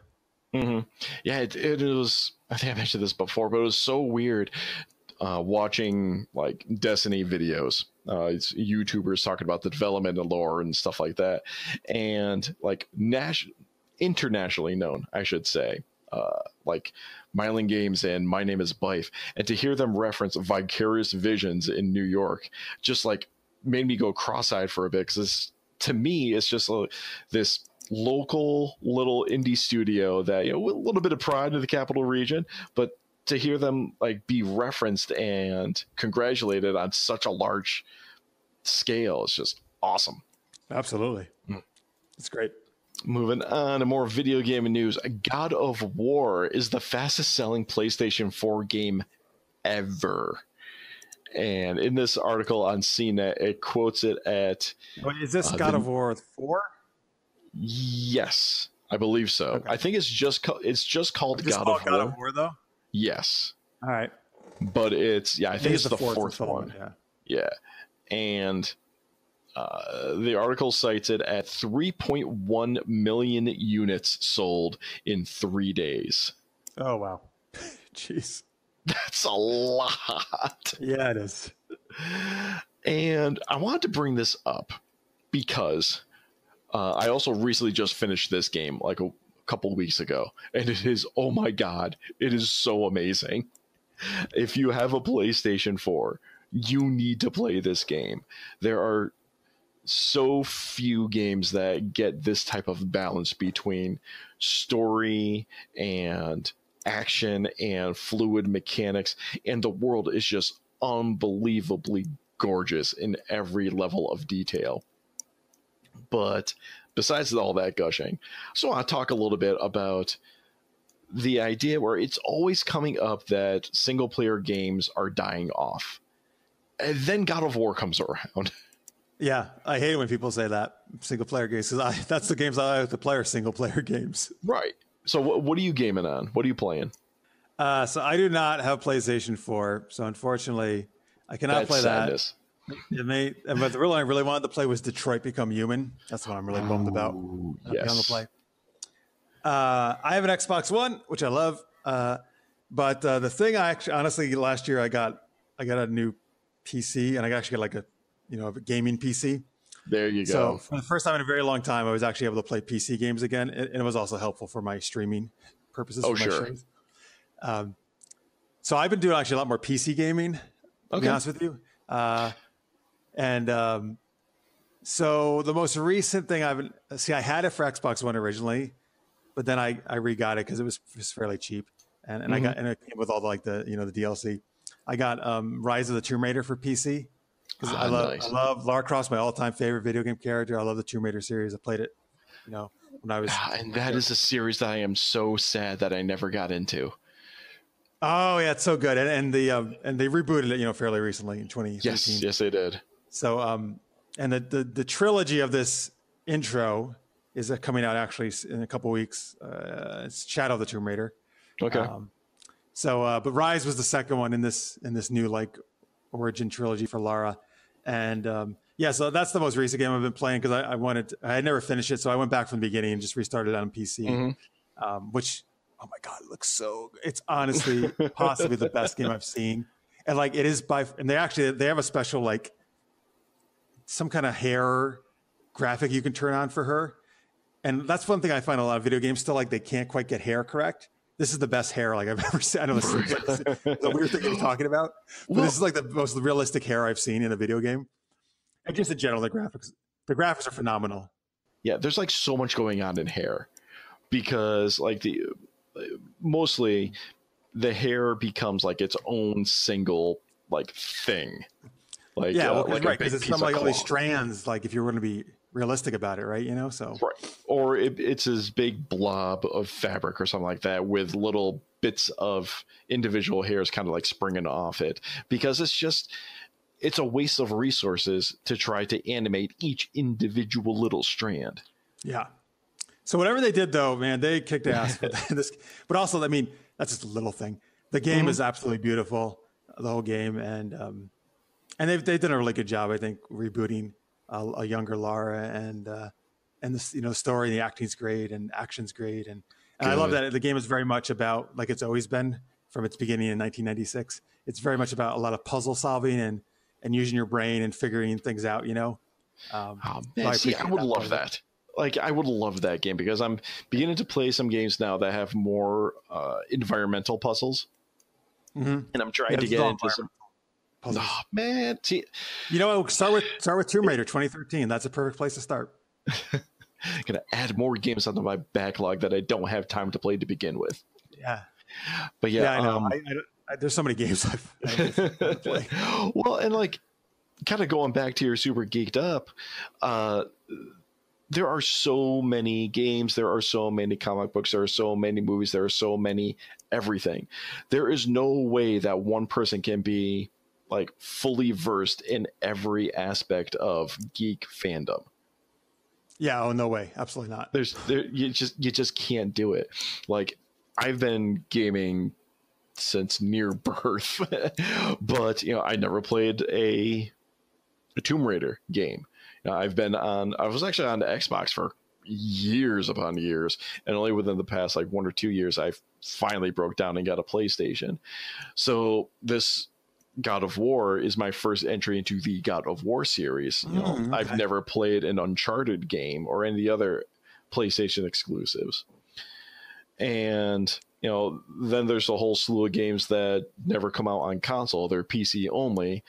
Mm-hmm. Yeah, it was. I think I mentioned this before, but it was so weird watching like Destiny videos. It's YouTubers talking about the development and lore and stuff like that, and like internationally known, I should say, like Myling Games and My Name Is Bife, and to hear them reference Vicarious Visions in New York just like made me go cross-eyed for a bit, because to me it's just this local little indie studio that, you know, with a little bit of pride in the capital region, but to hear them like be referenced and congratulated on such a large scale is just awesome. Absolutely. It's great. Moving on to more video game news. God of War is the fastest selling PlayStation 4 game ever. And in this article on CNET, it quotes it at... Wait, is this God of War 4? Yes, I believe so. Okay. I think it's just called God of War, though. Yes. All right. But it's I think it's the fourth one. Yeah. And the article cites it at 3.1 million units sold in 3 days. Oh wow. Jeez. That's a lot. Yeah, it is. And I wanted to bring this up because I also recently just finished this game like a couple weeks ago, and it is, oh my god, it is so amazing. If you have a PlayStation 4, you need to play this game. There are so few games that get this type of balance between story and action and fluid mechanics, and the world is just unbelievably gorgeous in every level of detail. But besides all that gushing, so I want to talk a little bit about the idea where it's always coming up that single player games are dying off. And then God of War comes around. Yeah, I hate it when people say that, single player games, because that's the games I like to play are single player games. Right. So what are you gaming on? What are you playing? So I do not have PlayStation 4, so unfortunately I cannot play sadness. That. But the real one I really wanted to play was Detroit Become Human. That's what I'm really bummed about. Yes. On the play. I have an Xbox One, which I love. But the thing I actually, honestly, last year I got a new PC, and I actually got like a gaming PC. There you go. So for the first time in a very long time, I was actually able to play PC games again, and it was also helpful for my streaming purposes. Oh, for my sure. shows. So I've been doing actually a lot more PC gaming. To be honest with you. So the most recent thing I had it for Xbox One originally, but then I re-got it because it was fairly cheap, and it came with all the DLC. I got Rise of the Tomb Raider for PC because I love Lara Croft, my all-time favorite video game character. I love the Tomb Raider series. I played it, when I was. And that is a series that I am so sad that I never got into. Oh yeah, it's so good, and they rebooted it, fairly recently in 2018. Yes, they did. So, and the trilogy of this intro is coming out actually in a couple weeks. It's Shadow of the Tomb Raider. Okay. But Rise was the second one in this new like origin trilogy for Lara, and so that's the most recent game I've been playing because I had never finished it, so I went back from the beginning and just restarted it on PC, which. Oh my God, it looks so good. It's honestly possibly the best game I've seen. And like it is and they have a special like some kind of hair graphic you can turn on for her. And that's one thing I find a lot of video games still like they can't quite get hair correct. This is the best hair like I've ever seen. I know it's the weird thing you're talking about, but this is like the most realistic hair I've seen in a video game. And just in general, the graphics are phenomenal. Yeah, there's like so much going on in hair because like mostly the hair becomes like its own single like thing. Like like right, because it's from like all these cloth. strands. Like if you were going to be realistic about it, right? You know, so Right. Or it's this big blob of fabric or something like that with little bits of individual hairs kind of like springing off it, because it's a waste of resources to try to animate each individual little strand. yeah. So whatever they did, though, man, they kicked ass with this. But also, I mean, that's just a little thing. The game is absolutely beautiful, the whole game, and they've done a really good job, I think, rebooting a younger Lara, and this, you know, story, the acting's great, and action's great, and I love that the game is very much about, like it's always been from its beginning in 1996. It's very much about a lot of puzzle solving and using your brain and figuring things out. You know, I would love that. Like, I would love that game, because I'm beginning to play some games now that have more environmental puzzles, and I'm trying to get into some puzzles. Oh, man, see, you know, start with Tomb Raider 2013. That's a perfect place to start. Gonna add more games onto my backlog that I don't have time to play to begin with. Yeah, but yeah, I know. There's so many games I've played. Well, and like, kind of going back to your Super Geeked Up, there are so many games, there are so many comic books, there are so many movies, there are so many everything. There is no way that one person can be like fully versed in every aspect of geek fandom. Yeah, oh no way, absolutely not. You just can't do it. Like, I've been gaming since near birth, but you know, I never played a Tomb Raider game. You know, I was actually on the Xbox for years upon years, and only within the past like 1 or 2 years I finally broke down and got a PlayStation. So this God of War is my first entry into the God of War series. You know, okay. I've never played an Uncharted game or any of the other PlayStation exclusives. And, you know, then there's a whole slew of games that never come out on console. They're PC only.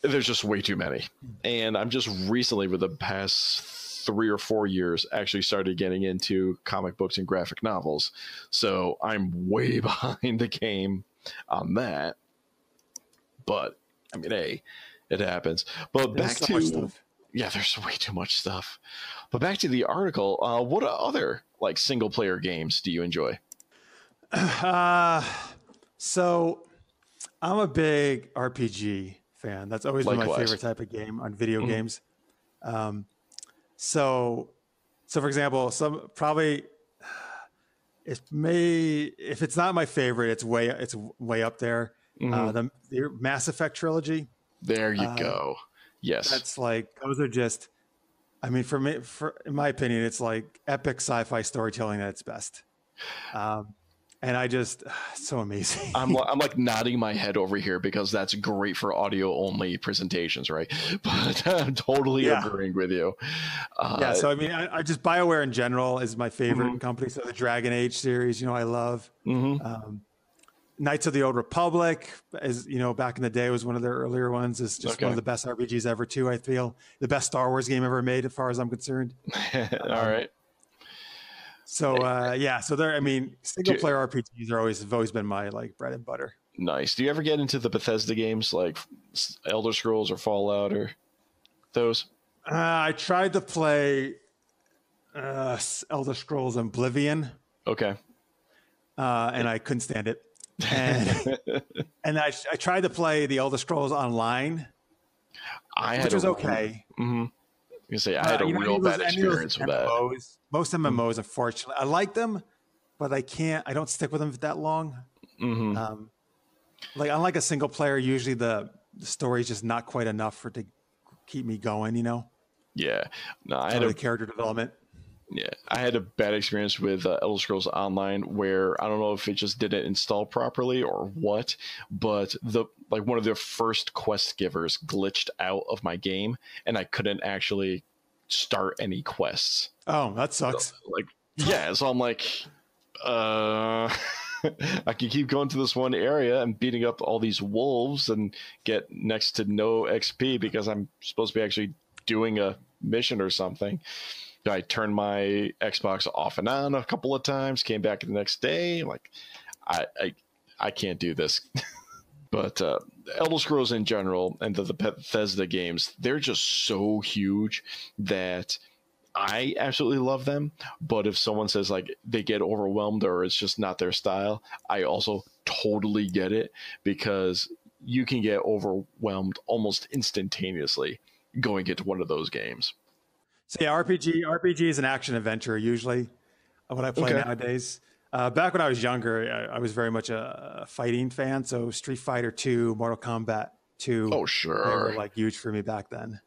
There's just way too many. And I'm just recently, with the past 3 or 4 years, actually started getting into comic books and graphic novels. So I'm way behind the game on that. But I mean, hey, it happens. But there's back to there's way too much stuff. But back to the article. What other like single player games do you enjoy? So I'm a big RPG fan. That's always been my favorite type of game on video games. So for example, if it's not my favorite, it's way up there. The Mass Effect trilogy. There you go. Yes. That's like, those are just, I mean, in my opinion, it's like epic sci-fi storytelling at its best. And I just, it's so amazing. I'm like nodding my head over here because that's great for audio only presentations, right? But I'm totally agreeing with you. So I mean, I just, BioWare in general is my favorite company. So the Dragon Age series, you know, I love. Knights of the Old Republic, as you know, back in the day, was one of their earlier ones. Is just one of the best RPGs ever, too. I feel the best Star Wars game ever made, as far as I'm concerned. All right. So so there. I mean, single player RPGs have always been my like bread and butter. Nice. Do you ever get into the Bethesda games like Elder Scrolls or Fallout or those? I tried to play Elder Scrolls Oblivion. Okay. And I couldn't stand it. And I tried to play the Elder Scrolls Online, which was okay. You say I had a real bad experience with that. Most MMOs, unfortunately, I like them, but I don't stick with them that long. Like, unlike a single player, usually the story is just not quite enough to keep me going. You know? Yeah. No, I had the character development. Yeah, I had a bad experience with Elder Scrolls Online, where I don't know if it just didn't install properly or what, but one of the first quest givers glitched out of my game, and I couldn't actually start any quests. Oh, that sucks. So I'm like, I can keep going to this one area and beating up all these wolves and get next to no XP because I'm supposed to be actually doing a mission or something. I turned my Xbox off and on a couple of times, came back the next day. Like, I can't do this. But Elder Scrolls in general and the Bethesda games, they're just so huge that I absolutely love them. But if someone says like they get overwhelmed or it's just not their style, I also totally get it, because you can get overwhelmed almost instantaneously going into one of those games. So yeah, RPG is an action adventure usually what I play nowadays. Back when I was younger, I was very much a fighting fan. So Street Fighter 2, Mortal Kombat 2. Oh, sure. They were like huge for me back then.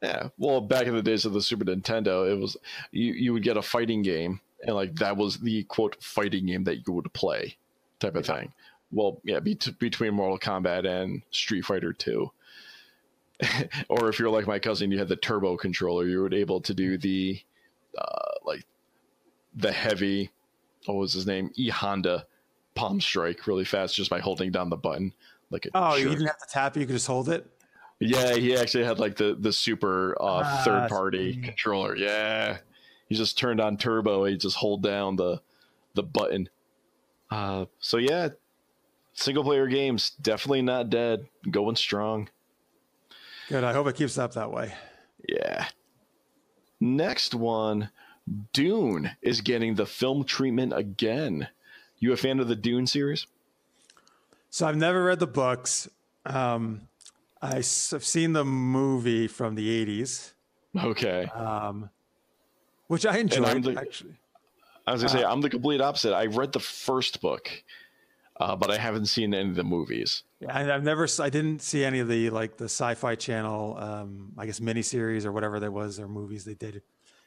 Yeah. Well, back in the days of the Super Nintendo, it was you would get a fighting game, and like that was the quote fighting game that you would play type of thing. Well, yeah, between Mortal Kombat and Street Fighter 2. Or if you're like my cousin, you had the turbo controller, you were able to do the like the heavy, what was his name? E-Honda palm strike really fast just by holding down the button. Like you didn't have to tap it, you could just hold it? Yeah, he actually had like the super third-party controller. Yeah. He just turned on turbo, he just hold down the button. So yeah, single-player games, definitely not dead. Going strong. Good, I hope it keeps up that way. Yeah. Next one, Dune is getting the film treatment again. You a fan of the Dune series? So I've never read the books. I've seen the movie from the 80s. Okay. Which I enjoyed, actually. I was going to say, I'm the complete opposite. I read the first book, but I haven't seen any of the movies. Yeah, I didn't see any of the Sci-Fi Channel, I guess, miniseries or whatever there was, or movies they did.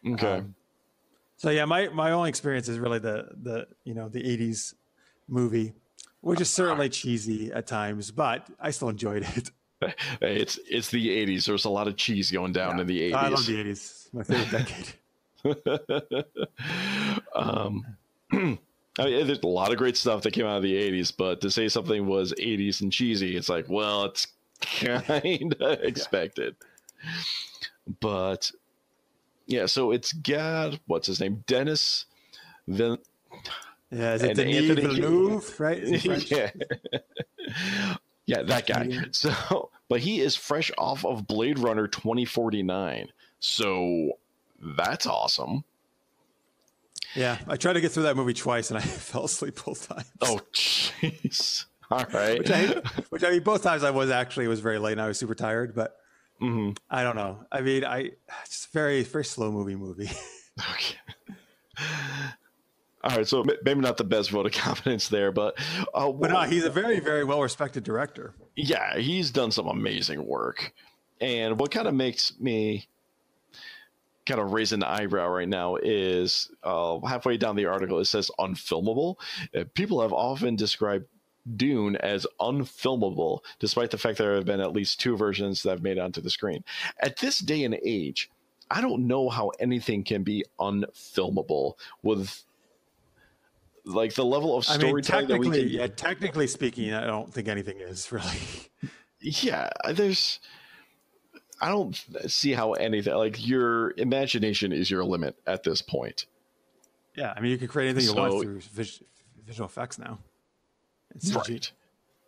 Okay. So yeah, my only experience is really the 80s movie, which is certainly cheesy at times, but I still enjoyed it. It's the 80s. There's a lot of cheese going down in the 80s. I love the 80s. My favorite decade. I mean, there's a lot of great stuff that came out of the 80s, but to say something was 80s and cheesy, it's like, well, it's kind of expected. But yeah, so it's got, what's his name? Dennis Villeneuve. Yeah, is it Denis Villeneuve, right? Yeah. Yeah, that guy. So, but he is fresh off of Blade Runner 2049. So that's awesome. Yeah, I tried to get through that movie twice and I fell asleep both times. Oh, jeez. All right. Which I mean, both times it was very late and I was super tired, but I don't know. I mean, it's a very, very slow movie. Okay. All right, so maybe not the best vote of confidence there, but no, he's a very, very well-respected director. Yeah, he's done some amazing work. And what kind of makes me kind of raise an eyebrow right now is halfway down the article, it says unfilmable. People have often described Dune as unfilmable, despite the fact there have been at least 2 versions that have made it onto the screen. At this day and age, I don't know how anything can be unfilmable with like the level of storytelling that we can. Yeah, technically speaking, I don't think anything is really. Yeah, I don't see how anything, like your imagination is your limit at this point. Yeah, I mean, you can create anything you want through visual effects now. Right.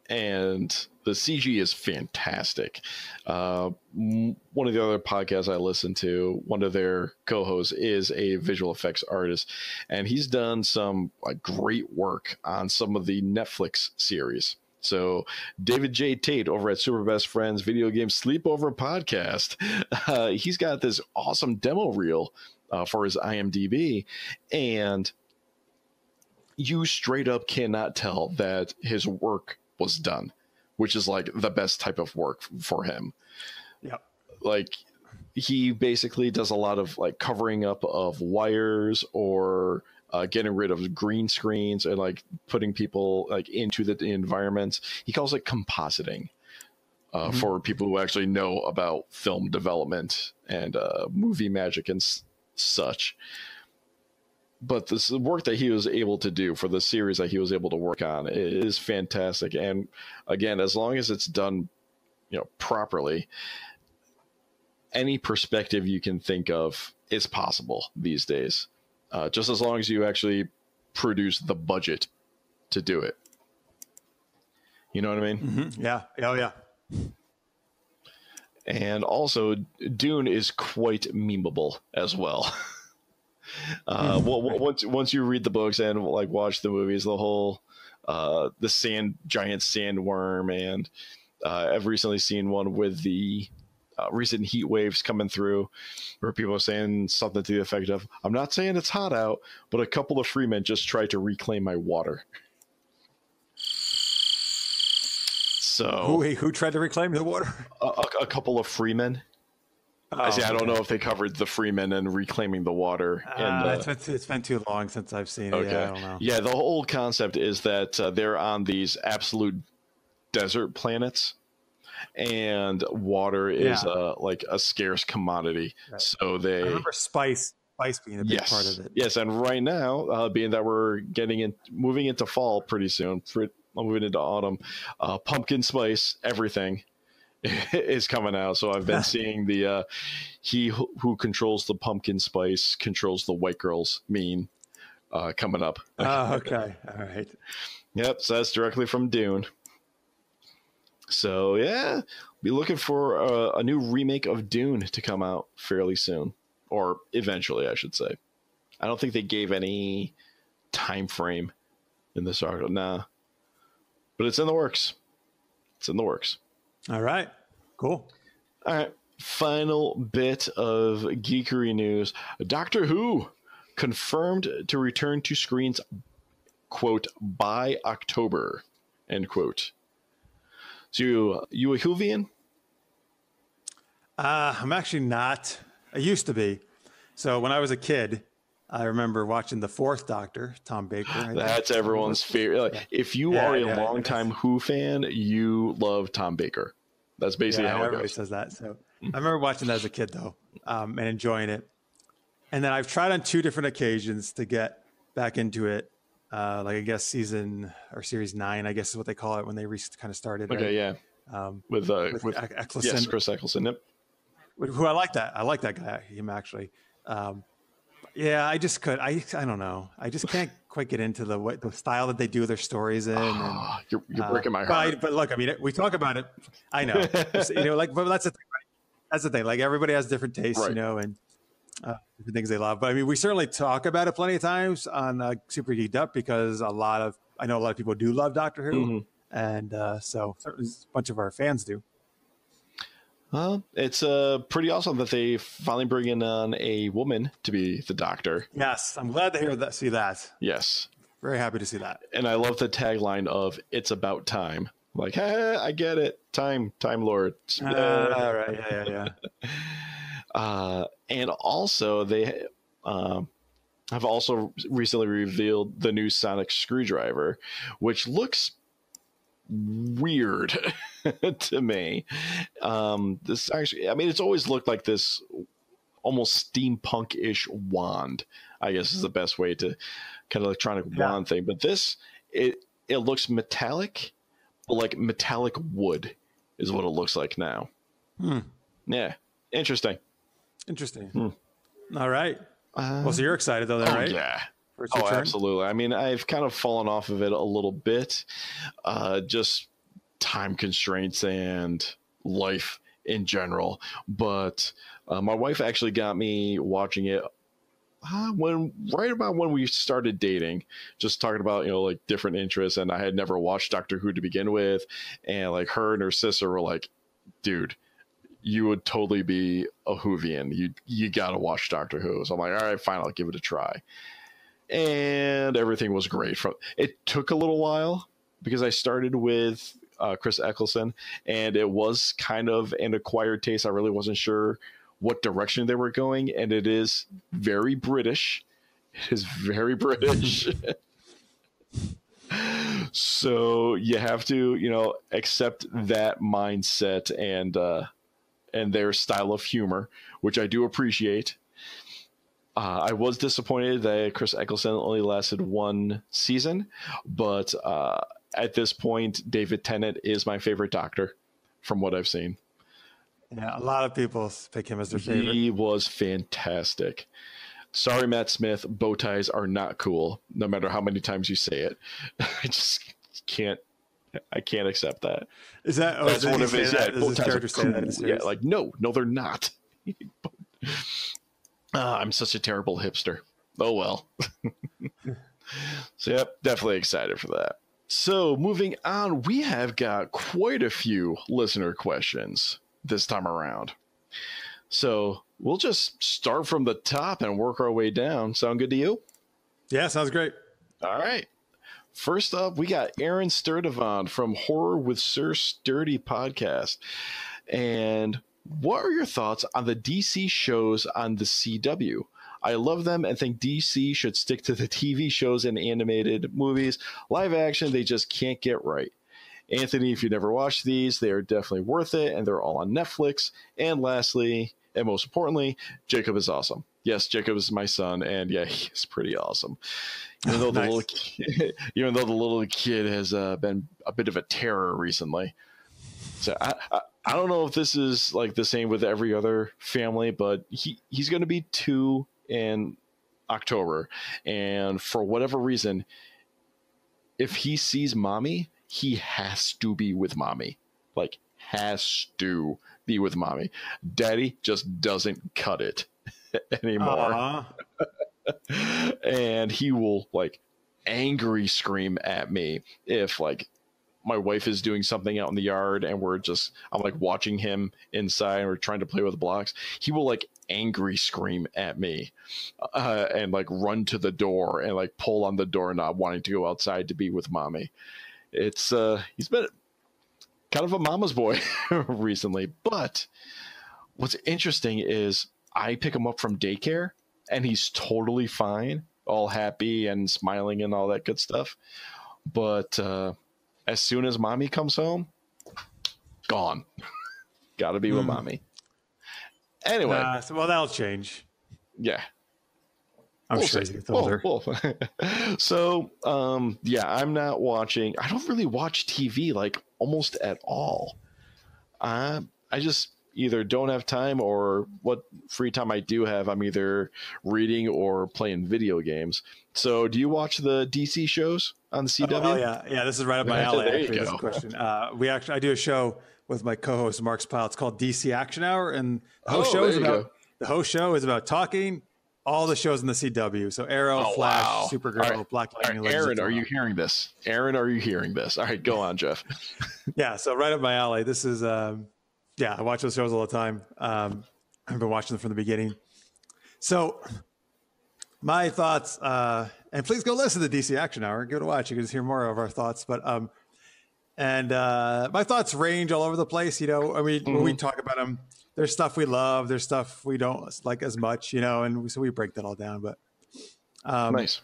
And the CG is fantastic. One of the other podcasts I listen to, one of their co-hosts is a visual effects artist, and he's done some great work on some of the Netflix series. So David J. Tate over at Super Best Friends Video Game Sleepover podcast, he's got this awesome demo reel for his IMDb, and you straight up cannot tell that his work was done, which is like the best type of work for him. Yeah. Like he basically does a lot of like covering up of wires or getting rid of green screens and like putting people like into the environment. He calls it compositing for people who actually know about film development and movie magic and such. But this work that he was able to do for the series that he was able to work on is fantastic. And again, as long as it's done, properly, any perspective you can think of is possible these days. Just as long as you actually produce the budget to do it. You know what I mean? Mm-hmm. Yeah. Oh, yeah. And also, Dune is quite memeable as well. Once you read the books and like watch the movies, the whole the giant sandworm, and I've recently seen one with the recent heat waves coming through, where people are saying something to the effect of, "I'm not saying it's hot out, but a couple of freemen just tried to reclaim my water." So who tried to reclaim the water? A couple of freemen. I don't know if they covered the freemen and reclaiming the water. It's been too long since I've seen it. Okay. Yeah, I don't know. Yeah, the whole concept is that they're on these absolute desert planets, and water is like a scarce commodity. Right. So I remember spice being a big part of it. Yes, and right now, being that we're moving into fall pretty soon, moving into autumn, pumpkin spice, everything is coming out. So I've been seeing the he who controls the pumpkin spice controls the white girls meme coming up. Oh, okay. All right. Yep, so that's directly from Dune. So yeah, be looking for a new remake of Dune to come out fairly soon, or eventually, I should say. I don't think they gave any time frame in this article. Nah, but it's in the works. It's in the works. All right. Cool. All right. Final bit of geekery news. Doctor Who confirmed to return to screens, quote, by October, end quote. So you a Whovian? I'm actually not. I used to be. So when I was a kid, I remember watching the fourth Doctor, Tom Baker. That's everyone's favorite. Like, if you are a longtime Who fan, you love Tom Baker. That's basically how everybody says that. So I remember watching that as a kid, though, and enjoying it. And then I've tried on 2 different occasions to get back into it. Like I guess series 9, I guess is what they call it when they kind of started. Okay, right? Yeah. With Eccleston. Yes, Chris Eccleston. Yep. Who I like that. I like that guy. Him actually. Yeah, I just could. I don't know. I just can't quite get into the style that they do their stories in. You're breaking my heart. But look, I mean, we talk about it. I know, but that's the thing. Right? That's the thing. Like everybody has different tastes, right, and different things they love. But I mean, we certainly talk about it plenty of times on Super Geeked Up because I know a lot of people do love Doctor Who, and so certainly a bunch of our fans do. Well, it's pretty awesome that they finally bring in a woman to be the Doctor. Yes, I'm glad to see that. Yes. Very happy to see that. And I love the tagline of "It's about time." Like, hey, I get it. Time Lord. All right. Yeah. And also, they have also recently revealed the new sonic screwdriver, which looks weird to me. This actually, I mean, it's always looked like this almost steampunk-ish wand, I guess is the best way to kind of electronic wand thing. But this, it looks metallic, but like metallic wood is what it looks like now. Yeah. Interesting. All right. Well, so you're excited though, then, right? Yeah. Absolutely. I mean, I've kind of fallen off of it a little bit, just time constraints and life in general. But my wife actually got me watching it right about when we started dating, just talking about, like different interests. And I had never watched Doctor Who to begin with. And like her and her sister were like, dude, you would totally be a Whovian. You got to watch Doctor Who. So I'm like, all right, fine, I'll give it a try. And everything was great. It took a little while because I started with Chris Eccleston, and it was kind of an acquired taste. I really wasn't sure what direction they were going, and it is very British. It is very British. So you have to, accept that mindset and their style of humor, which I do appreciate. I was disappointed that Chris Eccleston only lasted 1 season, but at this point, David Tennant is my favorite Doctor from what I've seen. Yeah, a lot of people pick him as their favorite. He was fantastic. Sorry, Matt Smith, bow ties are not cool, no matter how many times you say it. I just can't I can't accept that. Is that? Oh, that's one of his. Yeah, does his character say that in the series? Yeah, like no, they're not. I'm such a terrible hipster. Oh well. So yep, definitely excited for that. So moving on, we have got quite a few listener questions this time around. So we'll just start from the top and work our way down. Sound good to you? Yeah, sounds great. All right. First up, we got Aaron Sturdivant from Horror with Sir Sturdy podcast. And what are your thoughts on the DC shows on the CW? I love them and think DC should stick to the TV shows and animated movies. Live action, they just can't get right. Anthony, if you never watched these, they are definitely worth it, and they're all on Netflix. And lastly, and most importantly, Jacob is awesome. Yes, Jacob is my son, and yeah, he's pretty awesome. Even though the little kid has been a bit of a terror recently. So I don't know if this is like the same with every other family, but he's going to be 2 in October, and for whatever reason, if he sees mommy, he has to be with mommy. Like, has to be with mommy. Daddy just doesn't cut it anymore. And he will like angry scream at me if like my wife is doing something out in the yard and I'm like watching him inside and we're trying to play with blocks. He will like angry scream at me and like run to the door and like pull on the doorknob wanting to go outside to be with mommy. It's he's been kind of a mama's boy recently, but what's interesting is I pick him up from daycare and he's totally fine, all happy and smiling and all that good stuff. But as soon as mommy comes home, gone. Gotta be with mommy. Anyway. Well, that'll change. Yeah. I'm sure he gets older. So, yeah, I'm not watching. I don't really watch TV like almost at all. I just either don't have time, or what free time I do have, I'm either reading or playing video games. So do you watch the DC shows on the CW? Oh yeah. Yeah. This is right up my alley. There actually, you go. This question. I do a show with my co-host Mark Spile. It's called DC Action Hour, and the whole show is about talking all the shows in the CW. So Arrow, Flash, Supergirl, right. Black Lightning. Right. Aaron, are you hearing this? All right, go on, Jeff. Yeah. So right up my alley. This is, I watch those shows all the time. I've been watching them from the beginning. So my thoughts, and please go listen to DC Action Hour. Give it a watch. You can just hear more of our thoughts. But my thoughts range all over the place. You know, I mean, when we talk about them, there's stuff we love, there's stuff we don't like as much. You know, and so we break that all down. But nice.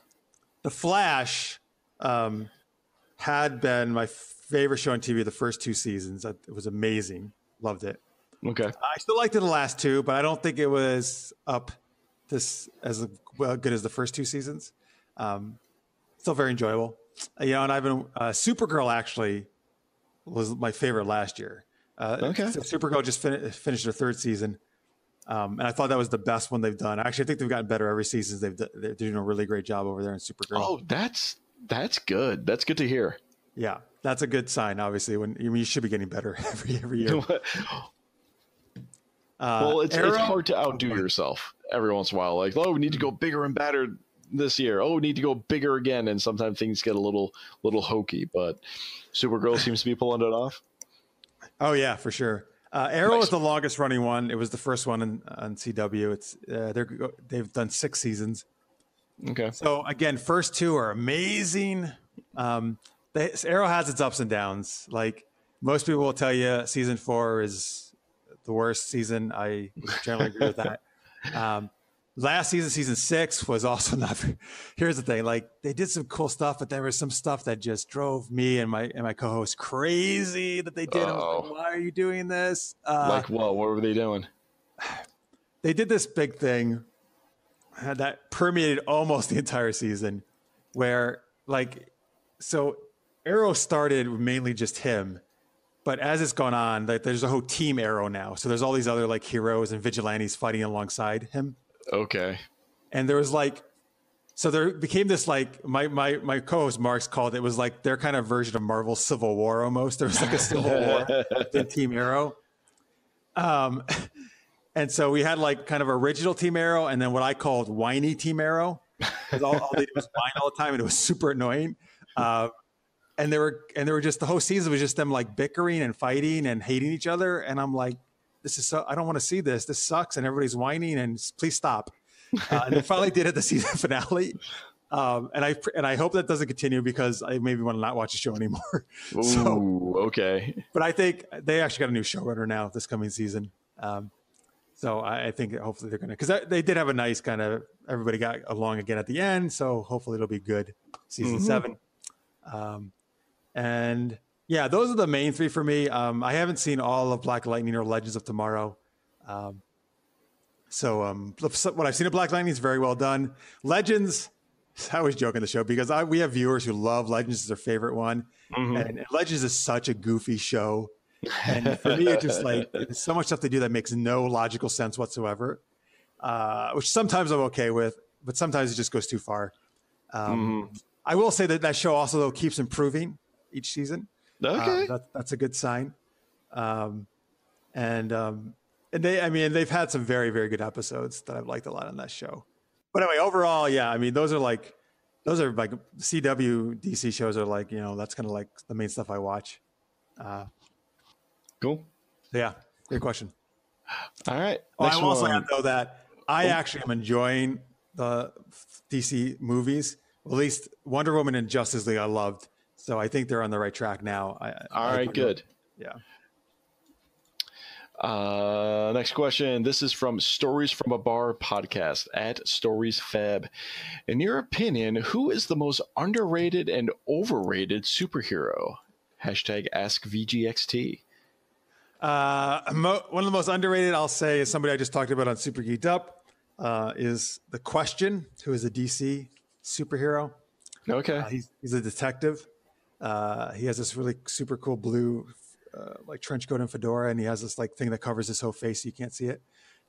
The Flash had been my favorite show on TV the first 2 seasons. It was amazing. Loved it. Okay. I still liked it the last 2, but I don't think it was up this as good as the first 2 seasons. Still very enjoyable. You know, and I've been Supergirl actually was my favorite last year. Okay. So Supergirl just finished their 3rd season, and I thought that was the best one they've done. Actually, I think they've gotten better every season. They're doing a really great job over there in Supergirl. Oh, that's good. That's good to hear. Yeah, that's a good sign. Obviously, when you should be getting better every year. Well, it's hard to outdo yourself every once in a while. Like, oh, we need to go bigger and better this year. Oh, we need to go bigger again. And sometimes things get a little hokey. But Supergirl seems to be pulling it off. Oh yeah, for sure. Arrow is the longest running one. It was the first one on CW. It's they've done 6 seasons. Okay. So again, first 2 are amazing. Arrow has its ups and downs. Like most people will tell you, season 4 is the worst season. I generally agree with that. Last season 6 was also not. Here's the thing: like they did some cool stuff, but there was some stuff that just drove me and my co-host crazy that they did. I was like, why are you doing this? Like what? What were they doing? They did this big thing that permeated almost the entire season, where so Arrow started mainly just him, but as it's gone on, like there's a whole team Arrow now. So there's all these other like heroes and vigilantes fighting alongside him. Okay. And there was like So there became this like my co-host Mark's called it was like their kind of version of Marvel's Civil War almost. There was like a Civil War within Team Arrow. And so we had like kind of original Team Arrow and then what I called whiny Team Arrow. Because all they did was whine all the time and it was super annoying. And they were just the whole season was just them like bickering and fighting and hating each other. And I'm like, this is so I don't want to see this. This sucks. And everybody's whining and please stop. And they finally did it the season finale. And I hope that doesn't continue because I maybe want to not watch the show anymore. Ooh, okay. But I think they actually got a new showrunner now this coming season. So I think hopefully they're going to, because they did have a nice kind of, everybody got along again at the end. So hopefully it'll be good season 7. And yeah, those are the main 3 for me. I haven't seen all of Black Lightning or Legends of Tomorrow. So what I've seen of Black Lightning is very well done. Legends, I always joke on the show because we have viewers who love Legends as their favorite one. And Legends is such a goofy show. And for me, it's just like there's so much stuff they do that makes no logical sense whatsoever, which sometimes I'm okay with, but sometimes it just goes too far. I will say that show also though keeps improving each season. Okay, that's a good sign. And they've had some very, very good episodes that I've liked a lot on that show. But anyway, overall, yeah, I mean, those are like CW DC shows are like, that's kind of like the main stuff I watch. Cool. Yeah, great question. All right. I will also add though that I actually am enjoying the DC movies. At least Wonder Woman and Justice League I loved. So I think they're on the right track now. All right, good. Yeah. Next question. This is from Stories from a Bar podcast at StoriesFab. In your opinion, who is the most underrated and overrated superhero? Hashtag AskVGXT. One of the most underrated, I'll say, is somebody I just talked about on Super Geeked Up, is The Question, who is a DC superhero. Okay. He's a detective. He has this really super cool blue like trench coat and fedora, and he has this like thing that covers his whole face so you can't see it.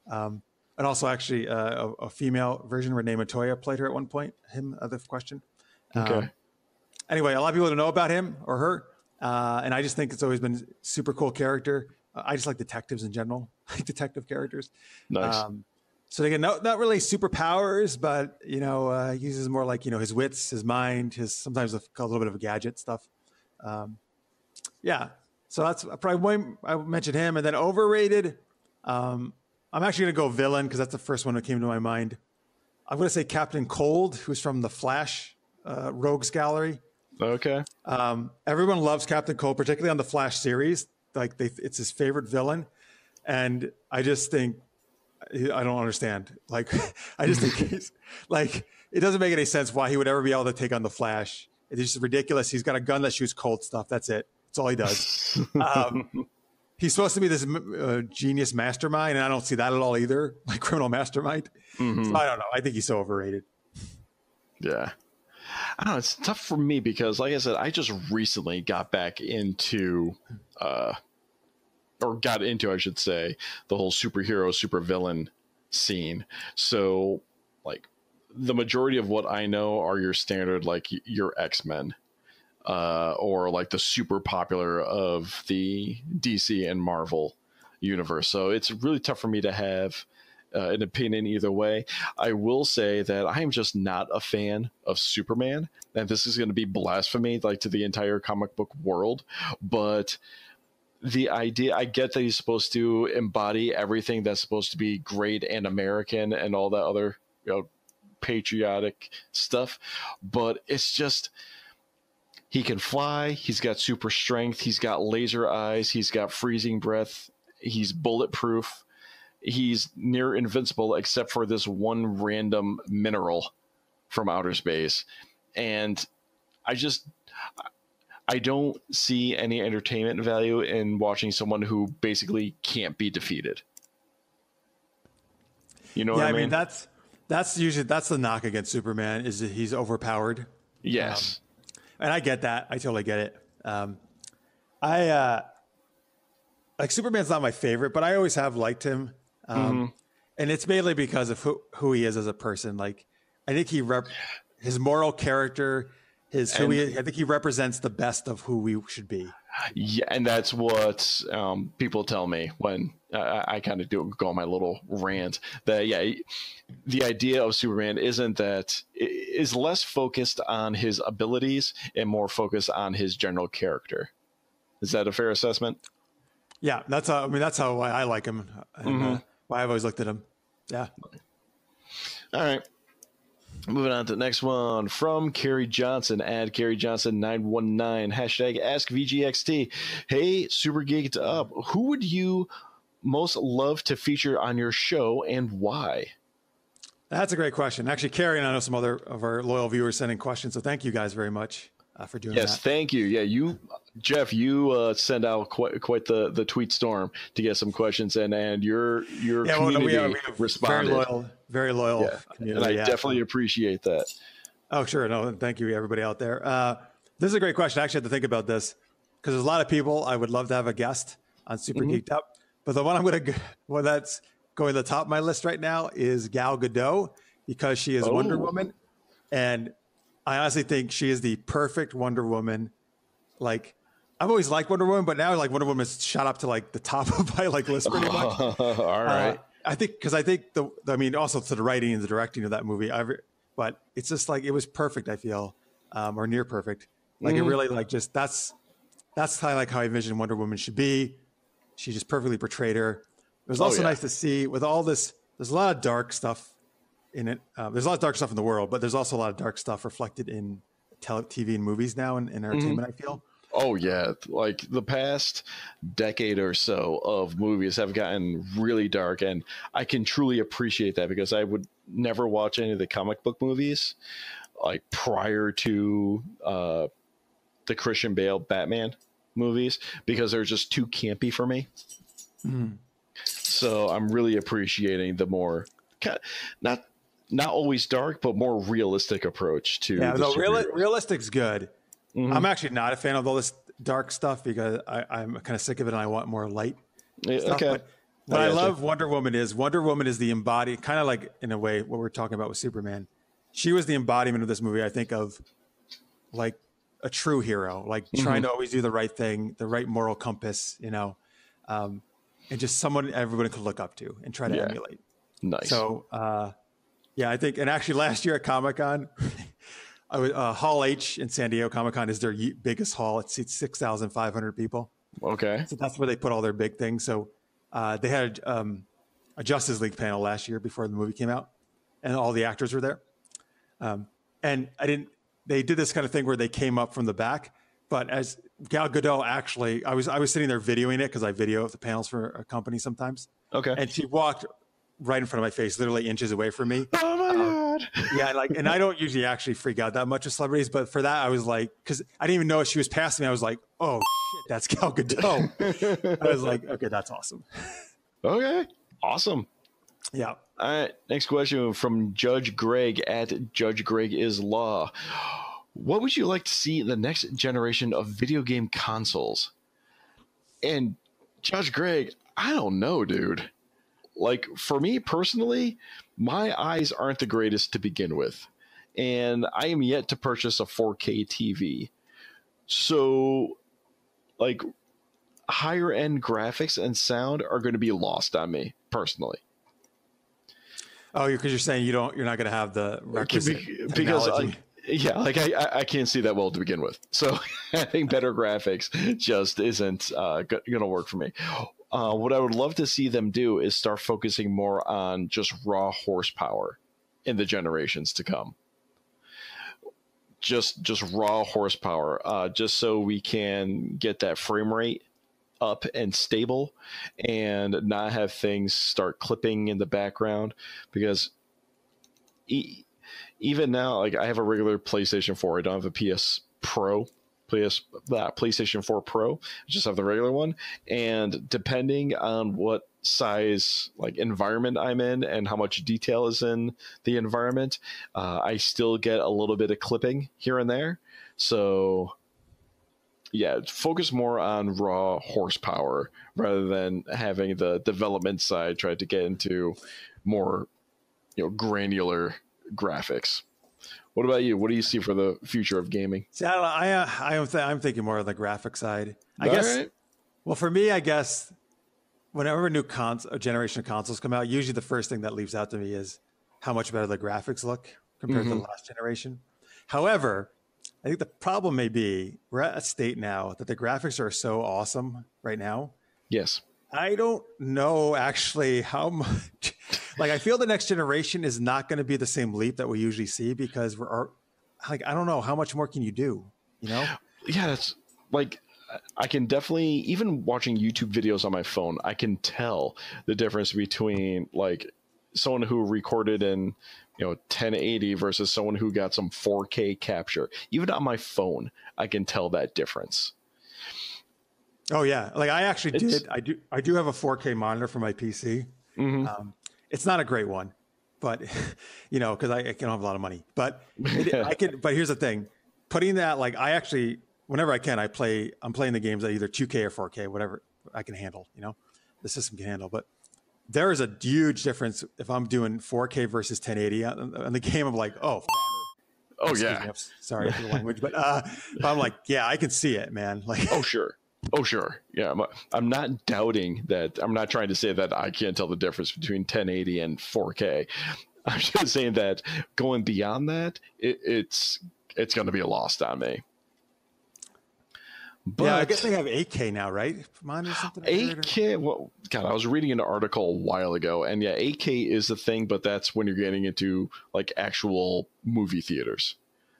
And also actually a female version, Renee Montoya, played her at one point, The Question. Okay. Anyway, a lot of people don't know about him or her. And I just think it's always been super cool character. I just like detectives in general, like detective characters. Nice. So they get not really superpowers, but he uses more like his wits, his mind, sometimes a little bit of a gadget stuff. Yeah. So that's probably one I mentioned him, and then overrated. I'm actually gonna go villain because that's the first one that came to my mind. I'm gonna say Captain Cold, who's from the Flash Rogues Gallery. Okay. Everyone loves Captain Cold, particularly on the Flash series. Like it's his favorite villain, and I just think I don't understand. Like I just think he's like it doesn't make any sense why he would ever be able to take on the Flash. It's just ridiculous. He's got a gun that shoots cold stuff. That's it. That's all he does. He's supposed to be this genius mastermind, and I don't see that at all either. Like criminal mastermind. So I don't know. I think he's so overrated. Yeah. I don't know. It's tough for me because, like I said, I just recently got back into, I should say, the whole superhero, supervillain scene. So, like, the majority of what I know are your standard, like, your X-Men, or like the super popular of the DC and Marvel universe. So it's really tough for me to have an opinion either way. I will say that I am just not a fan of Superman, and this is going to be blasphemy, like, to the entire comic book world. But the idea, I get that he's supposed to embody everything that's supposed to be great and American and all that other, patriotic stuff. But it's just, he can fly. He's got super strength. He's got laser eyes. He's got freezing breath. He's bulletproof. He's near invincible except for this one random mineral from outer space. And I don't see any entertainment value in watching someone who basically can't be defeated. You know what I mean? That's usually the knock against Superman, is that he's overpowered. Yes. And I get that. I totally get it. Like Superman's not my favorite, but I always have liked him. And it's mainly because of who he is as a person. Like I think his moral character, I think he represents the best of who we should be. Yeah, and that's what people tell me when I kind of go on my little rant. That the idea of Superman is less focused on his abilities and more focused on his general character. Is that a fair assessment? Yeah, that's how I like him, and why I've always looked at him. Yeah. All right. Moving on to the next one from Carrie Johnson, at Carrie Johnson 919, hashtag Ask VGXT. Hey, Super Geeked Up, who would you most love to feature on your show and why? That's a great question. Actually, Carrie and I know some other of our loyal viewers sending questions, so thank you guys very much for doing that. Yes, thank you. Yeah, Jeff, you send out quite the tweet storm to get some questions in, and your community responded. Very loyal community. And I definitely appreciate that. Oh, sure. No, thank you, everybody out there. This is a great question. I actually had to think about this because there's a lot of people I would love to have a guest on Super Geeked Up, but the one that's going to the top of my list right now is Gal Gadot, because she is Wonder Woman, and I honestly think she is the perfect Wonder Woman. Like, I've always liked Wonder Woman, but now like Wonder Woman is shot up to like the top of my list pretty much. All right. I think also to the writing and the directing of that movie, but it's just like, it was perfect, I feel, or near perfect. Like it really that's kind of like how I envisioned Wonder Woman should be. She just perfectly portrayed her. It was also nice to see with all this, there's a lot of dark stuff in it. There's a lot of dark stuff in the world, but there's also a lot of dark stuff reflected in TV and movies now and entertainment, I feel. Oh, yeah. Like the past decade or so of movies have gotten really dark, and I can truly appreciate that because I would never watch any of the comic book movies like prior to the Christian Bale Batman movies because they're just too campy for me. So I'm really appreciating the more not always dark, but more realistic approach to realistic's good. I'm actually not a fan of all this dark stuff because I'm kind of sick of it and I want more light stuff. Okay. But I love Wonder Woman is the embodied, kind of like in a way what we're talking about with Superman. She was the embodiment of this movie, I think, of like a true hero, like trying to always do the right thing, the right moral compass, and just someone everybody could look up to and try to emulate. Nice. So, I think, and actually last year at Comic-Con, Hall H in San Diego Comic-Con is their biggest hall. It seats 6,500 people. Okay. So that's where they put all their big things. So they had a Justice League panel last year before the movie came out, and all the actors were there. And they did this kind of thing where they came up from the back, but as Gal Gadot actually, I was sitting there videoing it because I video the panels for a company sometimes. Okay. And she walked right in front of my face, literally inches away from me. Oh my God. Yeah, and I don't usually actually freak out that much with celebrities, but for that I was like, because I didn't even know she was passing me. I was like, oh shit, that's Gal Gadot. I was like, okay, that's awesome. Okay, awesome. Yeah. All right, next question from Judge Greg at Judge Greg is Law. What would you like to see in the next generation of video game consoles? And Judge Greg, I don't know, dude. Like, for me personally, my eyes aren't the greatest to begin with. And I am yet to purchase a 4K TV. So, like, higher end graphics and sound are going to be lost on me, personally. Oh, because you're saying you're not going to have the requisite technology. Because I can't see that well to begin with. So having better graphics just isn't going to work for me. What I would love to see them do is start focusing more on just raw horsepower in the generations to come. Just raw horsepower, just so we can get that frame rate up and stable and not have things start clipping in the background, because even now, like, I have a regular PlayStation 4. I don't have a PlayStation 4 Pro. I just have the regular one. And depending on what size, like, environment I'm in and how much detail is in the environment, I still get a little bit of clipping here and there. So yeah, focus more on raw horsepower rather than having the development side try to get into more, granular graphics. What about you? What do you see for the future of gaming? See, I'm thinking more of the graphic side. I guess. Right. Well, for me, I guess whenever a generation of consoles come out, usually the first thing that leaps out to me is how much better the graphics look compared to the last generation. However, I think the problem may be we're at a state now that the graphics are so awesome right now. Yes. I don't know actually how much. Like, I feel the next generation is not going to be the same leap that we usually see because I don't know how much more can you do, you know? Yeah, it's like I can definitely, even watching YouTube videos on my phone, I can tell the difference between like someone who recorded in 1080 versus someone who got some 4K capture. Even on my phone, I can tell that difference. Oh yeah, like I actually I do have a 4K monitor for my PC. It's not a great one, but because I don't have a lot of money. But I can. But here's the thing: putting that, like, I actually, whenever I can, I'm playing the games at either 2K or 4K, whatever I can handle. The system can handle. But there is a huge difference if I'm doing 4K versus 1080 on the game. I'm like, oh yeah. Me, sorry for the language, but I'm like, yeah, I can see it, man. Like, oh sure. Yeah, I'm not doubting that. I'm not trying to say that I can't tell the difference between 1080 and 4K. I'm just saying that going beyond that, it's going to be lost on me. But, yeah, I guess they have 8K now, right? Mine or something. 8K. Well, God, I was reading an article a while ago, and yeah, 8K is the thing, but that's when you're getting into like actual movie theaters,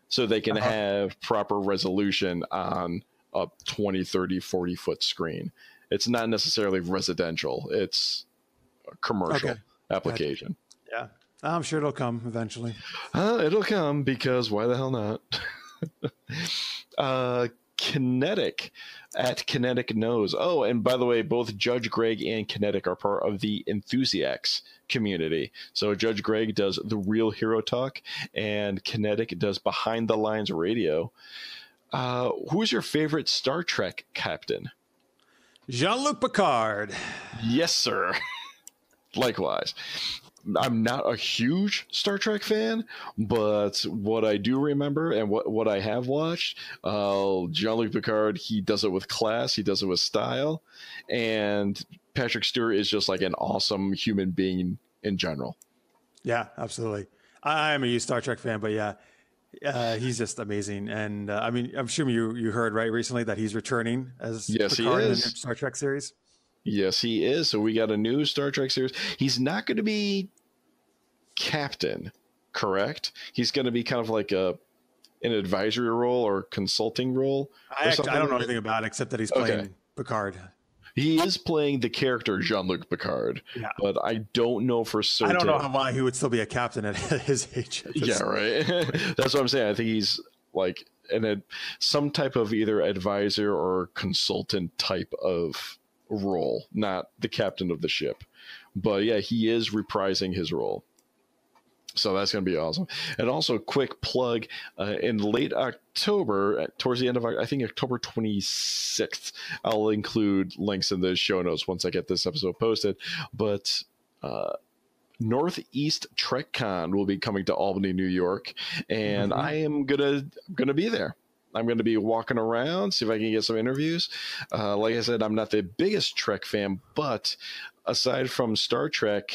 so they can have proper resolution on a 20, 30, 40 foot screen. It's not necessarily residential. It's a commercial application. Yeah. I'm sure it'll come eventually. It'll come because why the hell not? Kinetic at Kinetic knows. Oh, and by the way, both Judge Greg and Kinetic are part of the Enthusiasts community. So Judge Greg does the Real Hero Talk and Kinetic does Behind the Lines Radio. Who's your favorite Star Trek captain? Jean-Luc Picard. Yes, sir. Likewise. I'm not a huge Star Trek fan, but what I do remember and what I have watched, Jean-Luc Picard, he does it with class, he does it with style, and Patrick Stewart is just like an awesome human being in general. Yeah, absolutely. I am a huge Star Trek fan, but yeah. He's just amazing, and I mean, I'm sure you heard right recently that he's returning as Picard in the Star Trek series. Yes, he is. So we got a new Star Trek series. He's not going to be captain, correct? He's going to be kind of like an advisory role or consulting role. I don't know anything about it except that he's playing Picard. He is playing the character Jean-Luc Picard, but I don't know for certain. I don't know why he would still be a captain at his age. Yeah, right. That's what I'm saying. I think he's like some type of either advisor or consultant type of role, not the captain of the ship. But yeah, he is reprising his role. So that's going to be awesome. And also, quick plug, in late October, towards the end of, I think, October 26th, I'll include links in the show notes once I get this episode posted. But Northeast TrekCon will be coming to Albany, New York, and I am gonna be there. I'm going to be walking around, see if I can get some interviews. Like I said, I'm not the biggest Trek fan, but aside from Star Trek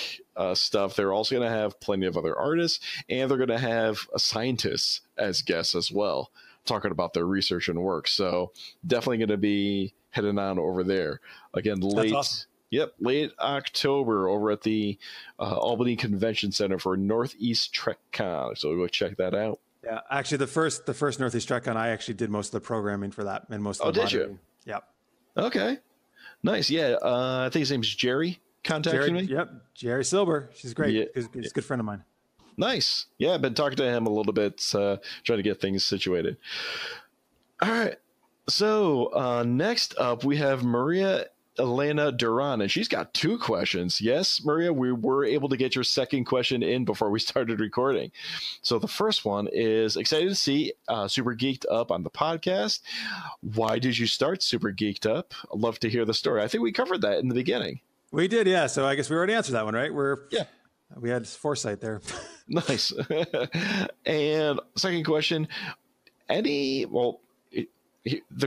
stuff, they're also going to have plenty of other artists, and they're going to have scientists as guests as well, talking about their research and work. So definitely going to be heading on over there. Again, late October over at the Albany Convention Center for Northeast TrekCon. So we'll check that out. Yeah, actually, the first Northeast TrekCon, I actually did most of the programming for that and most of the monitoring. Did you? Yep. Okay. Nice. Yeah. I think his name's Jerry. Contacted me. Yep. Jerry Silber. She's great. Yeah. He's a good friend of mine. Nice. Yeah, I've been talking to him a little bit, trying to get things situated. All right. So next up, we have Maria Elena Duran, and she's got 2 questions. Yes, Maria, we were able to get your second question in before we started recording. So the first one is, excited to see Super Geeked Up on the podcast. Why did you start Super Geeked Up? I'd love to hear the story. I think we covered that in the beginning. We did, yeah. So I guess we already answered that one, right? we had foresight there. Nice. And second question, the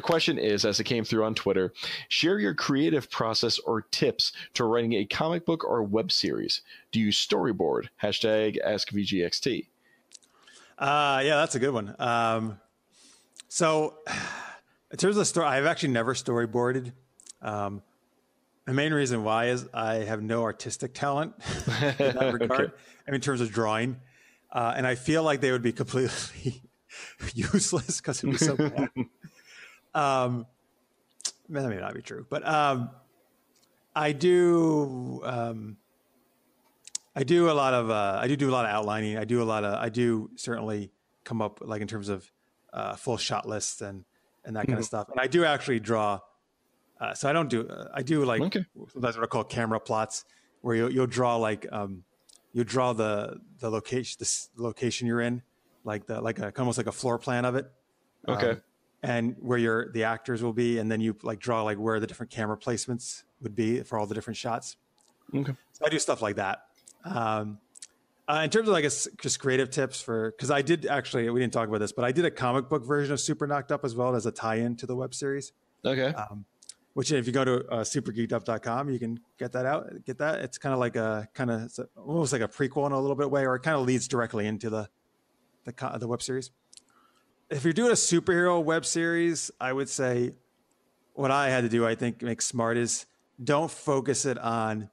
question is, as it came through on Twitter, share your creative process or tips to writing a comic book or web series. Do you storyboard? #AskVGXT. Yeah, that's a good one. So in terms of the story, I've actually never storyboarded. The main reason why is I have no artistic talent in that regard. Okay. I mean, in terms of drawing. And I feel like they would be completely useless because it'd be so bad. That may not be true, but I do a lot of outlining. I do certainly come up like in terms of full shot lists and that kind of stuff. And I do actually draw. So I do like sometimes what I call camera plots, where you'll draw like you'll draw the location you're in, almost like a floor plan of it. Okay. And where the actors will be, and then you like draw like where the different camera placements would be for all the different shots. Okay. So I do stuff like that. In terms of, I guess, just creative tips because I did actually, we didn't talk about this, but I did a comic book version of Super Knocked Up as well as a tie-in to the web series. Okay. Which if you go to supergeekedup.com, you can get that. It's kind of like almost like a prequel in a little bit way, or it kind of leads directly into the web series. If you're doing a superhero web series, I would say what I had to do, I think makes smart, is don't focus it on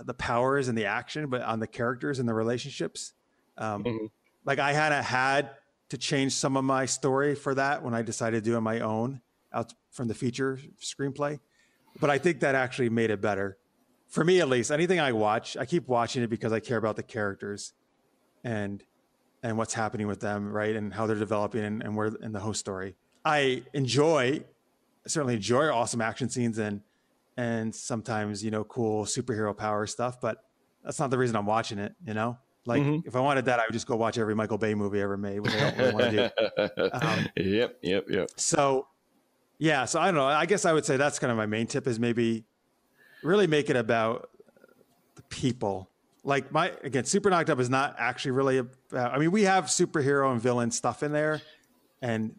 the powers and the action, but on the characters and the relationships. Like I had to change some of my story for that when I decided to do it on my own out from the feature screenplay. But I think that actually made it better. For me, at least, anything I watch, I keep watching it because I care about the characters and what's happening with them, right? And how they're developing and where in the whole story. I certainly enjoy awesome action scenes and sometimes, cool superhero power stuff, but that's not the reason I'm watching it, Like if I wanted that, I would just go watch every Michael Bay movie ever made, which I don't really want to do. Yep. So I don't know. I guess I would say that's kind of my main tip, is maybe really make it about the people. Like Super Knocked Up is not actually really about, I mean, we have superhero and villain stuff in there and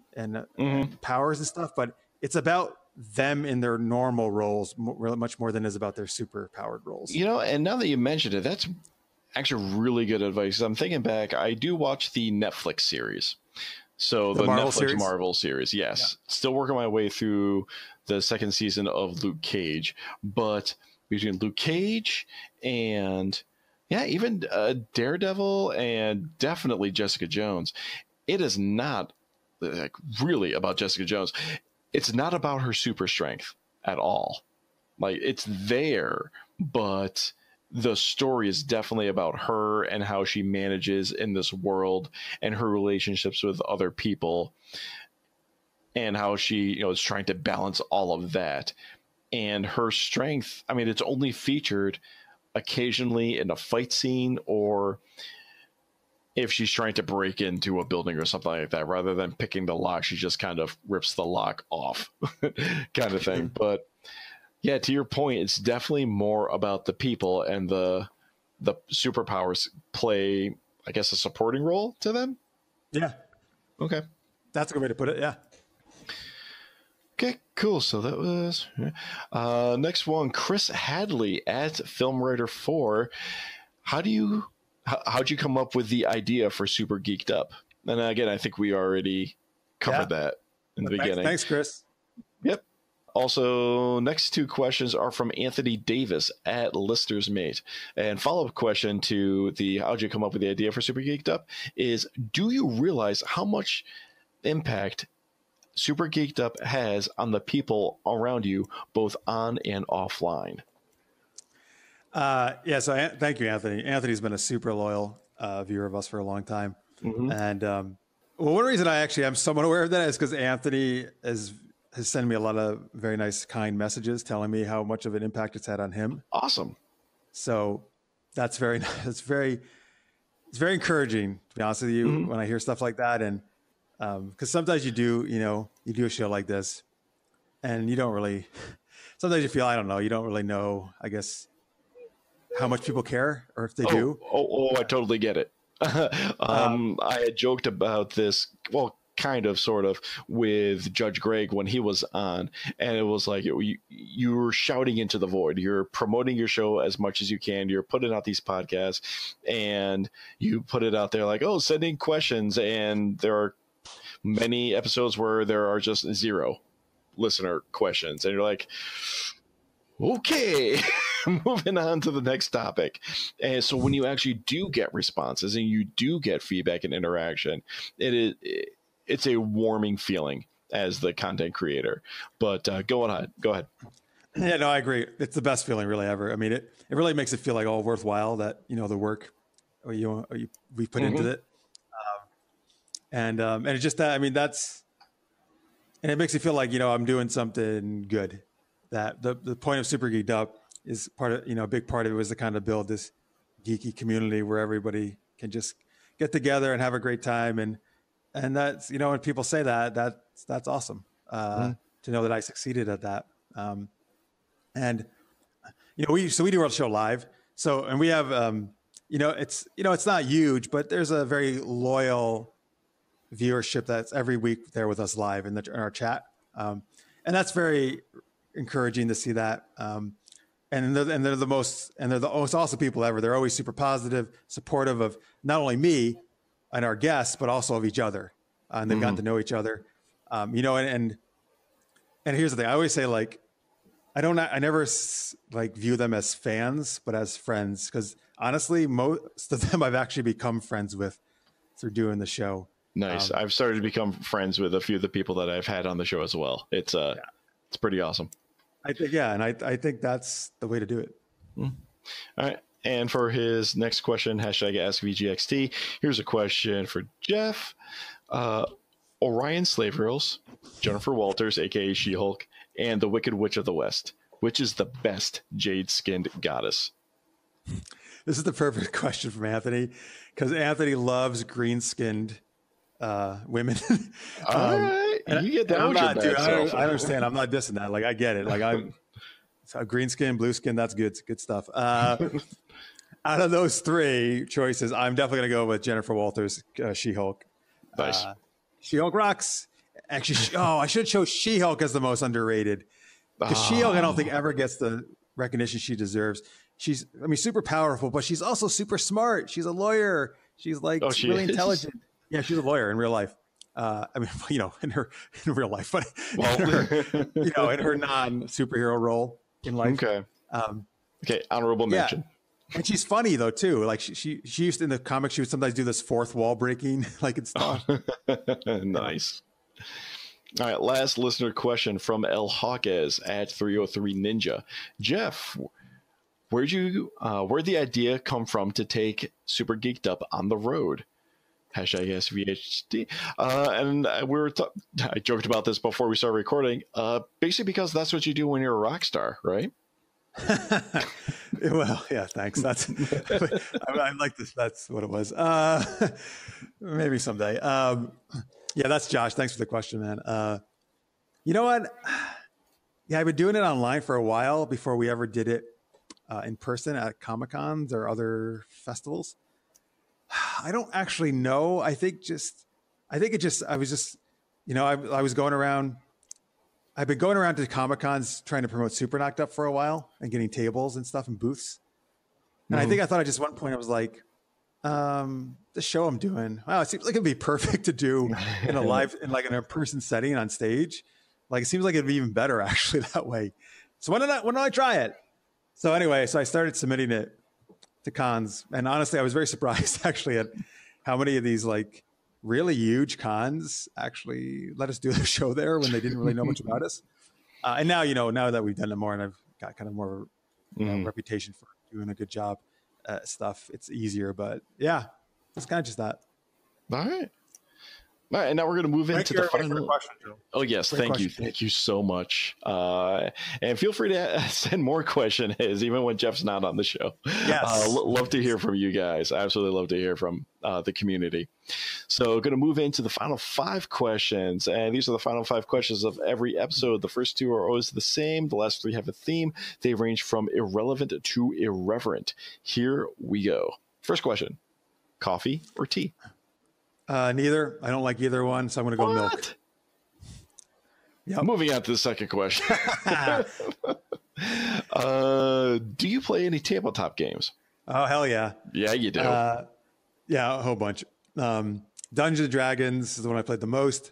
powers and stuff, but it's about them in their normal roles much more than it is about their super powered roles. And now that you mentioned it, that's actually really good advice. I'm thinking back, I do watch the Netflix series. So the Marvel Netflix series? Marvel series, yes. Yeah. Still working my way through the second season of Luke Cage, but between Luke Cage and even Daredevil and definitely Jessica Jones, it is not like really about Jessica Jones. It's not about her super strength at all. Like it's there, but the story is definitely about her and how she manages in this world and her relationships with other people and how she, is trying to balance all of that. And her strength, I mean, it's only featured occasionally in a fight scene or if she's trying to break into a building or something like that. Rather than picking the lock, she just kind of rips the lock off kind of thing. But yeah, to your point, it's definitely more about the people, and the superpowers play, I guess, a supporting role to them. Yeah. Okay. That's a good way to put it. Yeah. Okay, cool. So that was next one, Chris Hadley at FilmWriter4. How'd you come up with the idea for Super Geeked Up? And again, I think we already covered that in the beginning. Thanks, Chris. Yep. Also, next two questions are from Anthony Davis at Lister's Mate. And follow-up question to the how'd you come up with the idea for Super Geeked Up is, do you realize how much impact Super Geeked Up has on the people around you, both on and offline? So thank you, Anthony. Anthony's been a super loyal viewer of us for a long time. And one reason I actually am somewhat aware of that is because Anthony has sent me a lot of very nice, kind messages telling me how much of an impact it's had on him. Awesome. So that's it's very encouraging, to be honest with you, when I hear stuff like that. And because sometimes you do a show like this and you don't really, sometimes you feel, I don't know, you don't really know, I guess, how much people care or if they do. I totally get it. I had joked about this, well, kind of, sort of, with Judge Greg when he was on, and it was like you're shouting into the void. You're promoting your show as much as you can. You're putting out these podcasts, and you put it out there like, oh, sending questions, and there are many episodes where there are just 0 listener questions, and you're like, okay. Moving on to the next topic. And so when you actually do get responses and you do get feedback and interaction, it's a warming feeling as the content creator. But go ahead. Yeah, no, I agree. It's the best feeling really ever. I mean, it really makes it feel like all worthwhile that, the work we put into it. And it's just that, I mean, and it makes you feel like, I'm doing something good. That the point of Super Geeked Up is part of, a big part of it was to kind of build this geeky community where everybody can just get together and have a great time. And that's, when people say that's awesome to know that I succeeded at that. And, we do our show live. So, and we have, it's not huge, but there's a very loyal viewership that's every week there with us live in our chat. And that's very encouraging to see that. And they're the most awesome people ever. They're always super positive, supportive of not only me and our guests, but also of each other. And they've gotten to know each other. And here's the thing. I always say, like, I never like view them as fans, but as friends. Because honestly, most of them I've actually become friends with through doing the show. Nice. I've started to become friends with a few of the people that I've had on the show as well. It's pretty awesome. I think that's the way to do it. All right. And for his next question, #AskVGXT, here's a question for Jeff. Orion Slave Girls, Jennifer Walters, a.k.a. She-Hulk, and the Wicked Witch of the West. Which is the best jade-skinned goddess? This is the perfect question from Anthony, because Anthony loves green-skinned women. All right. You get that with your bad self. I understand. I'm not dissing that. Like, I get it. Like, I'm green skin, blue skin. That's good. It's good stuff. Out of those 3 choices, I'm definitely going to go with Jennifer Walters, She-Hulk. Nice. She-Hulk rocks. Actually, I should chose She-Hulk as the most underrated, because She-Hulk I don't think ever gets the recognition she deserves. She's, super powerful, but she's also super smart. She's a lawyer. She's really intelligent. Yeah, she's a lawyer in real life. In real life, but in her non-superhero role in life. Okay. Honorable mention. And she's funny though too. Like she used to, in the comics, she would sometimes do this fourth wall breaking, like and stuff. Nice. All right, last listener question from El Hawkes at 303 Ninja. Jeff, where'd the idea come from to take Super Geeked Up on the road? #SVHD. And I joked about this before we started recording. Basically because that's what you do when you're a rock star, right? Well, yeah, thanks. That's I like this. That's what it was. Maybe someday. Yeah, that's Josh. Thanks for the question, man. You know what? Yeah, I've been doing it online for a while before we ever did it in person at Comic-Cons or other festivals. I don't actually know. I was going around. I've been going around to Comic-Cons trying to promote Super Knocked Up for a while and getting tables and stuff and booths. And I thought at just one point I was like, the show I'm doing, wow, it seems like it'd be perfect to do in a person setting on stage. Like, it seems like it'd be even better actually that way. So why don't I try it? So anyway, I started submitting it to cons, and honestly, I was very surprised actually at how many of these like really huge cons actually let us do the show there when they didn't really know much about us. And now, now that we've done it more and I've got kind of more reputation for doing a good job stuff, it's easier. But yeah, it's kind of just that. All right. All right, and now we're going to move into the final question, Joe. Oh, yes. Thank you. Thank you so much. And feel free to send more questions, even when Jeff's not on the show. Yes. Love to hear from you guys. I absolutely love to hear from the community. So going to move into the final 5 questions. And these are the final 5 questions of every episode. The first 2 are always the same. The last 3 have a theme. They range from irrelevant to irreverent. Here we go. First question, coffee or tea? Neither. I don't like either one, so I'm going to go milk. Yep. Moving on to the second question. Do you play any tabletop games? Oh, hell yeah. Yeah, you do. Yeah, a whole bunch. Dungeons & Dragons is the one I played the most.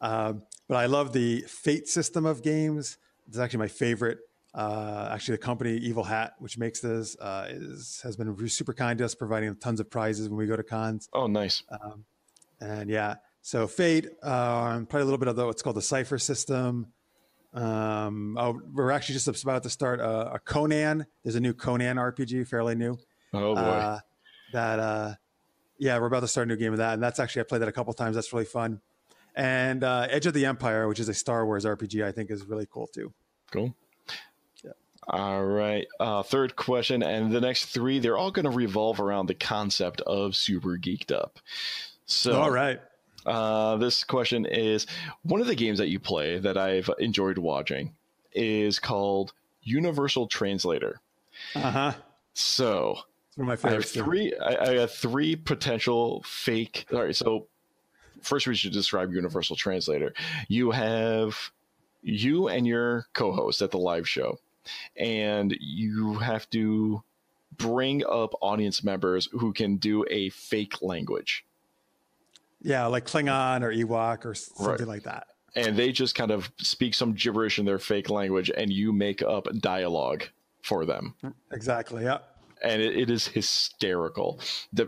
But I love the Fate system of games. It's actually my favorite. Actually, the company Evil Hat, which makes this, has been super kind to us, providing tons of prizes when we go to cons. Oh, nice. And yeah, so Fate, probably a little bit of what's called the Cypher system. We're actually just about to start a Conan. There's a new Conan RPG, fairly new. Oh boy. Yeah, we're about to start a new game of that. And that's actually, I played that a couple times. That's really fun. And Edge of the Empire, which is a Star Wars RPG, I think is really cool too. Cool. All right. Third question. And the next 3, they're all going to revolve around the concept of Super Geeked Up. So, all right. This question is, one of the games that you play that I've enjoyed watching is called Universal Translator. Uh-huh. So it's one of my favorites. I have 3 potential fake. All right. So first we should describe Universal Translator. You have you and your co-host at the live show, and you have to bring up audience members who can do a fake language. Yeah, like Klingon or Ewok or something like that. And they just kind of speak some gibberish in their fake language, and you make up dialogue for them. Exactly, yeah. And it is hysterical,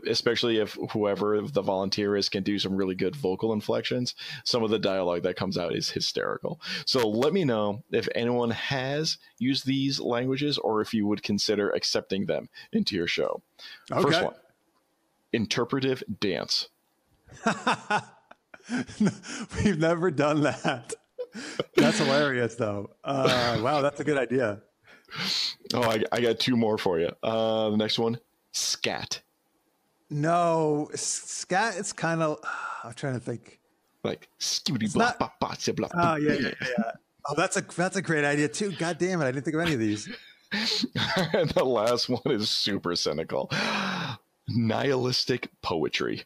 especially if whoever the volunteer is can do some really good vocal inflections. Some of the dialogue that comes out is hysterical. So let me know if anyone has used these languages or if you would consider accepting them into your show. Okay. First one, interpretive dance. We've never done that. That's hilarious, though. Wow, that's a good idea. Oh, I got 2 more for you. The next one, scat. No, scat. It's kind of. I'm trying to think. Like skibidi blah blah blah blah. Oh yeah. Oh, that's a great idea too. God damn it, I didn't think of any of these. And the last one is super cynical. Nihilistic poetry.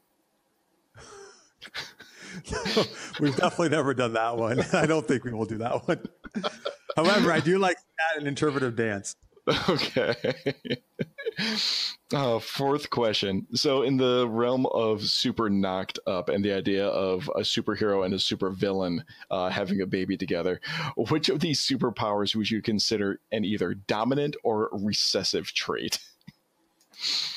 No, we've definitely never done that one. I don't think we will do that one. However, I do like that and interpretive dance. Okay. Fourth question. So in the realm of super knocked up and the idea of a superhero and a super villain having a baby together, which of these superpowers would you consider an either dominant or recessive trait?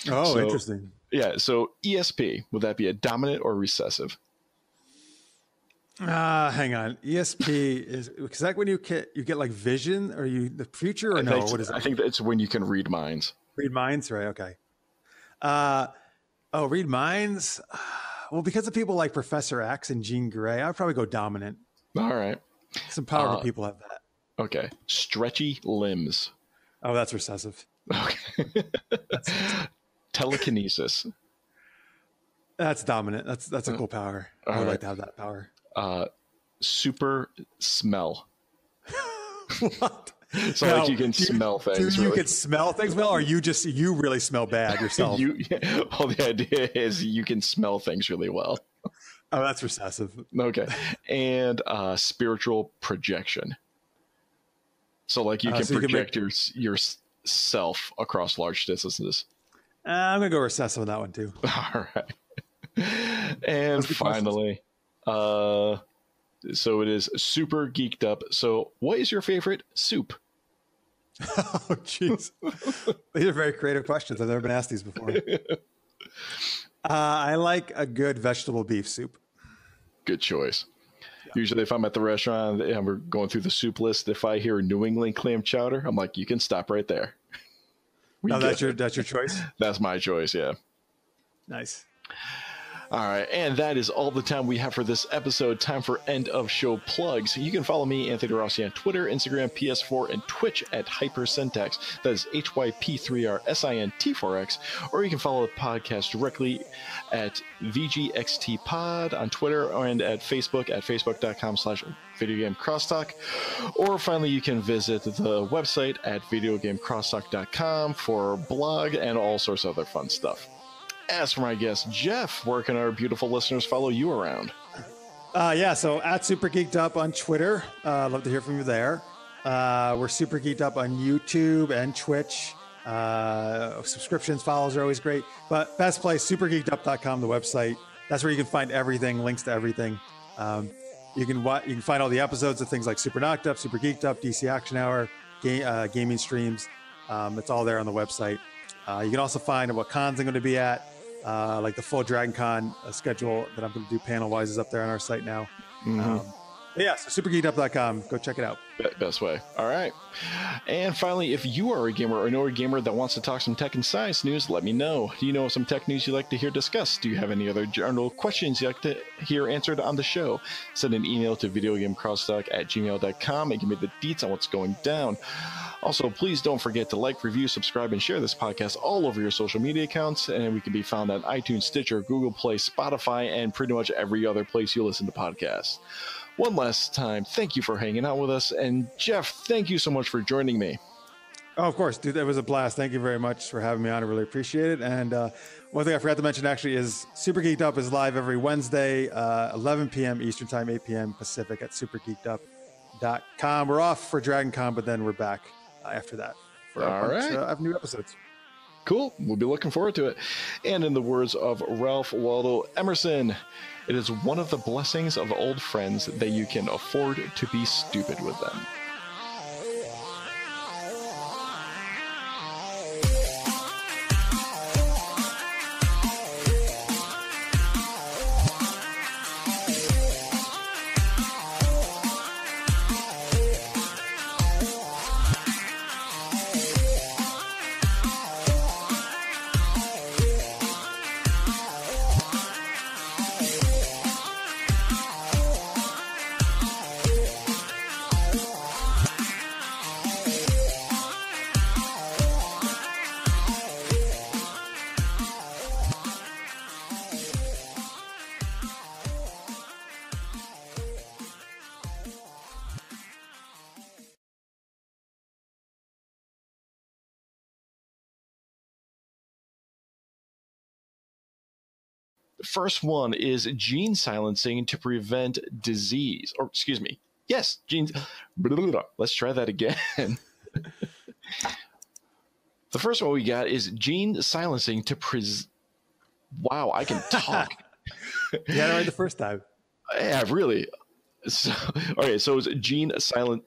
Oh, interesting. Yeah. So ESP, would that be a dominant or recessive? Hang on. ESP is that when you get like vision, or you the future, or no? What is it? I think that's when you can read minds. Read minds, right? Okay. Read minds. Well, because of people like Professor X and Jean Grey, I'd probably go dominant. All right. Some powerful people have that. Okay. Stretchy limbs. Oh, that's recessive. Okay. Telekinesis. That's dominant. That's a cool power. I would like to have that power. Super smell. What? So now, like you can smell things. You can smell things well, or you really smell bad yourself? Well, the idea is you can smell things really well. Oh, that's recessive. Okay. And spiritual projection. So like you can project yourself across large distances. I'm going to go recessive on that one too. All right. And finally, so it is Super Geeked Up. So what is your favorite soup? Oh, jeez. These are very creative questions. I've never been asked these before. I like a good vegetable beef soup. Good choice. Yeah. Usually if I'm at the restaurant and we're going through the soup list, if I hear New England clam chowder, I'm like, you can stop right there. That's your choice? That's my choice, yeah. Nice. All right, and that is all the time we have for this episode. Time for end of show plugs. You can follow me, Anthony Rossi, on Twitter, Instagram, PS4, and Twitch at Hypersyntax. That is HYP3RSINT4X. Or you can follow the podcast directly at VGXTPod on Twitter and at Facebook.com/Videogame Crosstalk. Or finally, you can visit the website at VideogameCrosstalk.com for blog and all sorts of other fun stuff. As for my guest, Jeff, where can our beautiful listeners follow you around? So at Super Geeked Up on Twitter. Love to hear from you there. We're Super Geeked Up on YouTube and Twitch. Subscriptions, follows are always great. But best place, supergeekedup.com, the website. That's where you can find everything, links to everything. You can find all the episodes of things like Super Knocked Up, Super Geeked Up, DC Action Hour, gaming streams. It's all there on the website. You can also find what cons I'm going to be at. Like the full Dragon Con schedule that I'm going to do panel-wise is up there on our site now. So supergeekedup.com. Go check it out. Best way. All right. And finally, if you are a gamer or know a gamer that wants to talk some tech and science news, let me know. Do you know some tech news you'd like to hear discussed? Do you have any other general questions you'd like to hear answered on the show? Send an email to videogamecrosstalk@gmail.com and give me the deets on what's going down. Also, please don't forget to like, review, subscribe, and share this podcast all over your social media accounts. And we can be found on iTunes, Stitcher, Google Play, Spotify, and pretty much every other place you listen to podcasts. One last time, thank you for hanging out with us. And Jeff, thank you so much for joining me. Oh, of course, dude. That was a blast. Thank you very much for having me on. I really appreciate it. And one thing I forgot to mention actually is Super Geeked Up is live every Wednesday, 11 p.m. Eastern Time, 8 p.m. Pacific at supergeekedup.com. We're off for Dragon Con, but then we're back after that for a bunch of new episodes. Cool. We'll be looking forward to it. And in the words of Ralph Waldo Emerson, it is one of the blessings of old friends that you can afford to be stupid with them. The first one is gene silencing to prevent disease. Or, excuse me. Yes, genes. Let's try that again. The first one we got is gene silencing to Wow, I can talk. You got it right the first time. Yeah, really. So, okay, so it's gene silent.